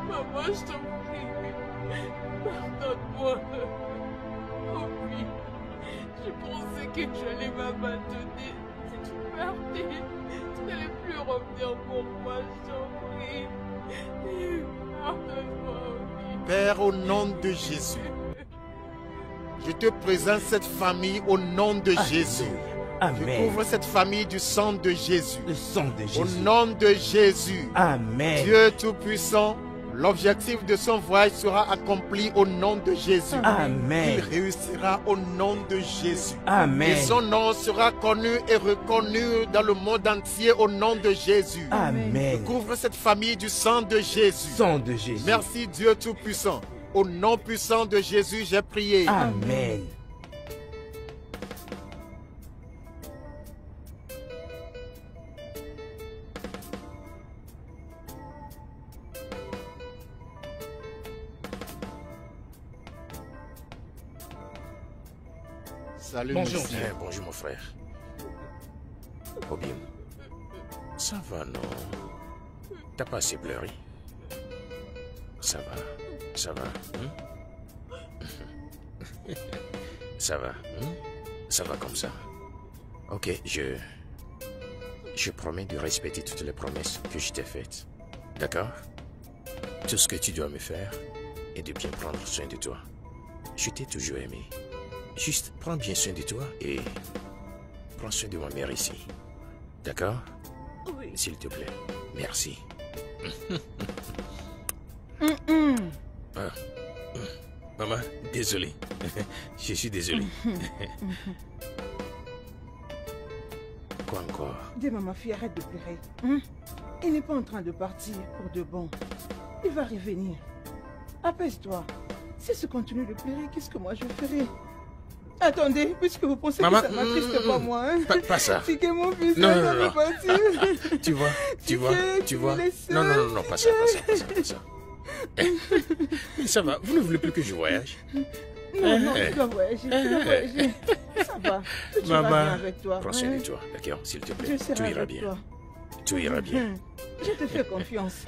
Maman, je t'en prie. Pardonne-moi. Obi, je pensais que tu allais m'abandonner. Si tu partais, tu n'allais plus revenir pour moi, je t'en prie. Pardonne-moi, Obi. Père, au nom de Jésus, je te présente cette famille au nom de Jésus. Amen. Je couvre cette famille du sang de Jésus. Le sang de Jésus. Au nom de Jésus. Amen. Dieu Tout-Puissant, l'objectif de son voyage sera accompli au nom de Jésus. Amen. Il réussira au nom de Jésus. Amen. Et son nom sera connu et reconnu dans le monde entier au nom de Jésus. Amen. Je couvre cette famille du sang de Jésus. Sang de Jésus. Merci Dieu Tout-Puissant. Au nom puissant de Jésus, j'ai prié. Amen. Salut, bonjour. monsieur. Bonjour, mon frère. Obim, ça va, non? T'as pas assez pleuré? Ça va. Ça va, Ça va, Ça va comme ça. Ok, je promets de respecter toutes les promesses que je t'ai faites. D'accord? Tout ce que tu dois me faire est de bien prendre soin de toi. Je t'ai toujours aimé. Juste prends bien soin de toi et prends soin de ma mère ici. D'accord? Oui. S'il te plaît. Merci. Maman, désolé. Je suis désolé. Quoi encore? Dis-moi, ma fille, arrête de pleurer. Il n'est pas en train de partir pour de bon. Il va revenir. Apaise-toi. Si se continue de pleurer, qu'est-ce que moi je ferai? Attendez, puisque vous pensez Maman, que ça m'attriste pas moi. Pas ça. C'est que mon fils Non, va non. partir. Tu vois. Non, pas ça. Mais ça va, vous ne voulez plus que je voyage? Non, tu dois voyager, Ça va, tout ira bien avec toi. Prends soin de toi, d'accord, s'il te plaît. Je serai Tout ira avec bien. toi. Tout ira bien. Je te fais confiance.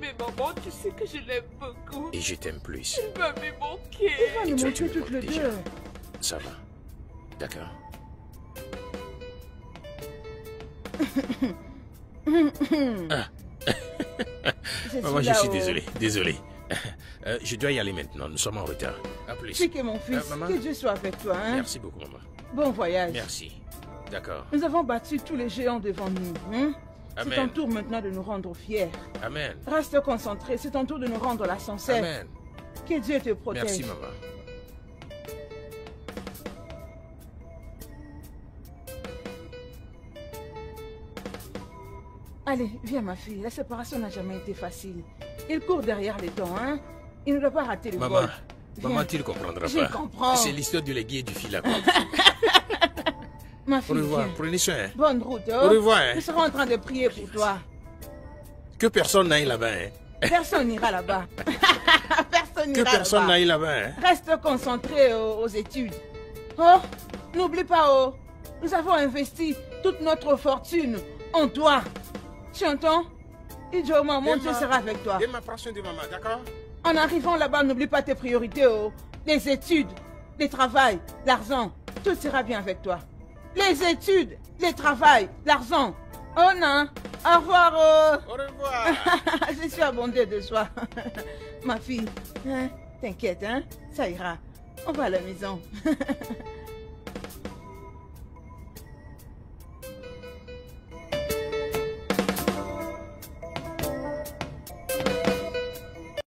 Mais maman, tu sais que je l'aime beaucoup. Et je t'aime plus. Il va me manquer. Il va Et nous toi, montrer tu me toutes les manques déjà. deux. Ça va. D'accord. Maman, je suis désolé. Je dois y aller maintenant, nous sommes en retard. À plus. C'est que mon fils, maman. que Dieu soit avec toi. Merci beaucoup, maman. Bon voyage. Merci. D'accord. Nous avons battu tous les géants devant nous. C'est Amen. ton tour maintenant de nous rendre fiers. Amen. Reste concentré, c'est ton tour de nous rendre l'ascenseur. Amen. Que Dieu te protège. Merci, maman. Allez, viens ma fille, la séparation n'a jamais été facile. Il court derrière les dents, Il ne doit pas rater le Maman, vol. maman, tu ne comprendras Je pas. comprends. C'est l'histoire du légué et du fil à corde. Ma Au fille, revoir, viens. prenez soin. Bonne route. Au revoir. Nous serons en train de prier pour toi. Que personne n'aille là-bas. Personne n'ira là-bas. Personne Que n'ira personne là-bas. n'aille là-bas. Reste concentré aux études. Oh, n'oublie pas, nous avons investi toute notre fortune en toi. Tu entends? Idjoma, mon Dieu sera avec toi. Emma, prends soin de maman, d'accord? En arrivant là-bas, n'oublie pas tes priorités, les études, le travail, l'argent. Tout sera bien avec toi. Les études, le travail, l'argent. Oh non, au revoir. Au revoir. Je suis abondée de joie. Ma fille, t'inquiète, ça ira. On va à la maison.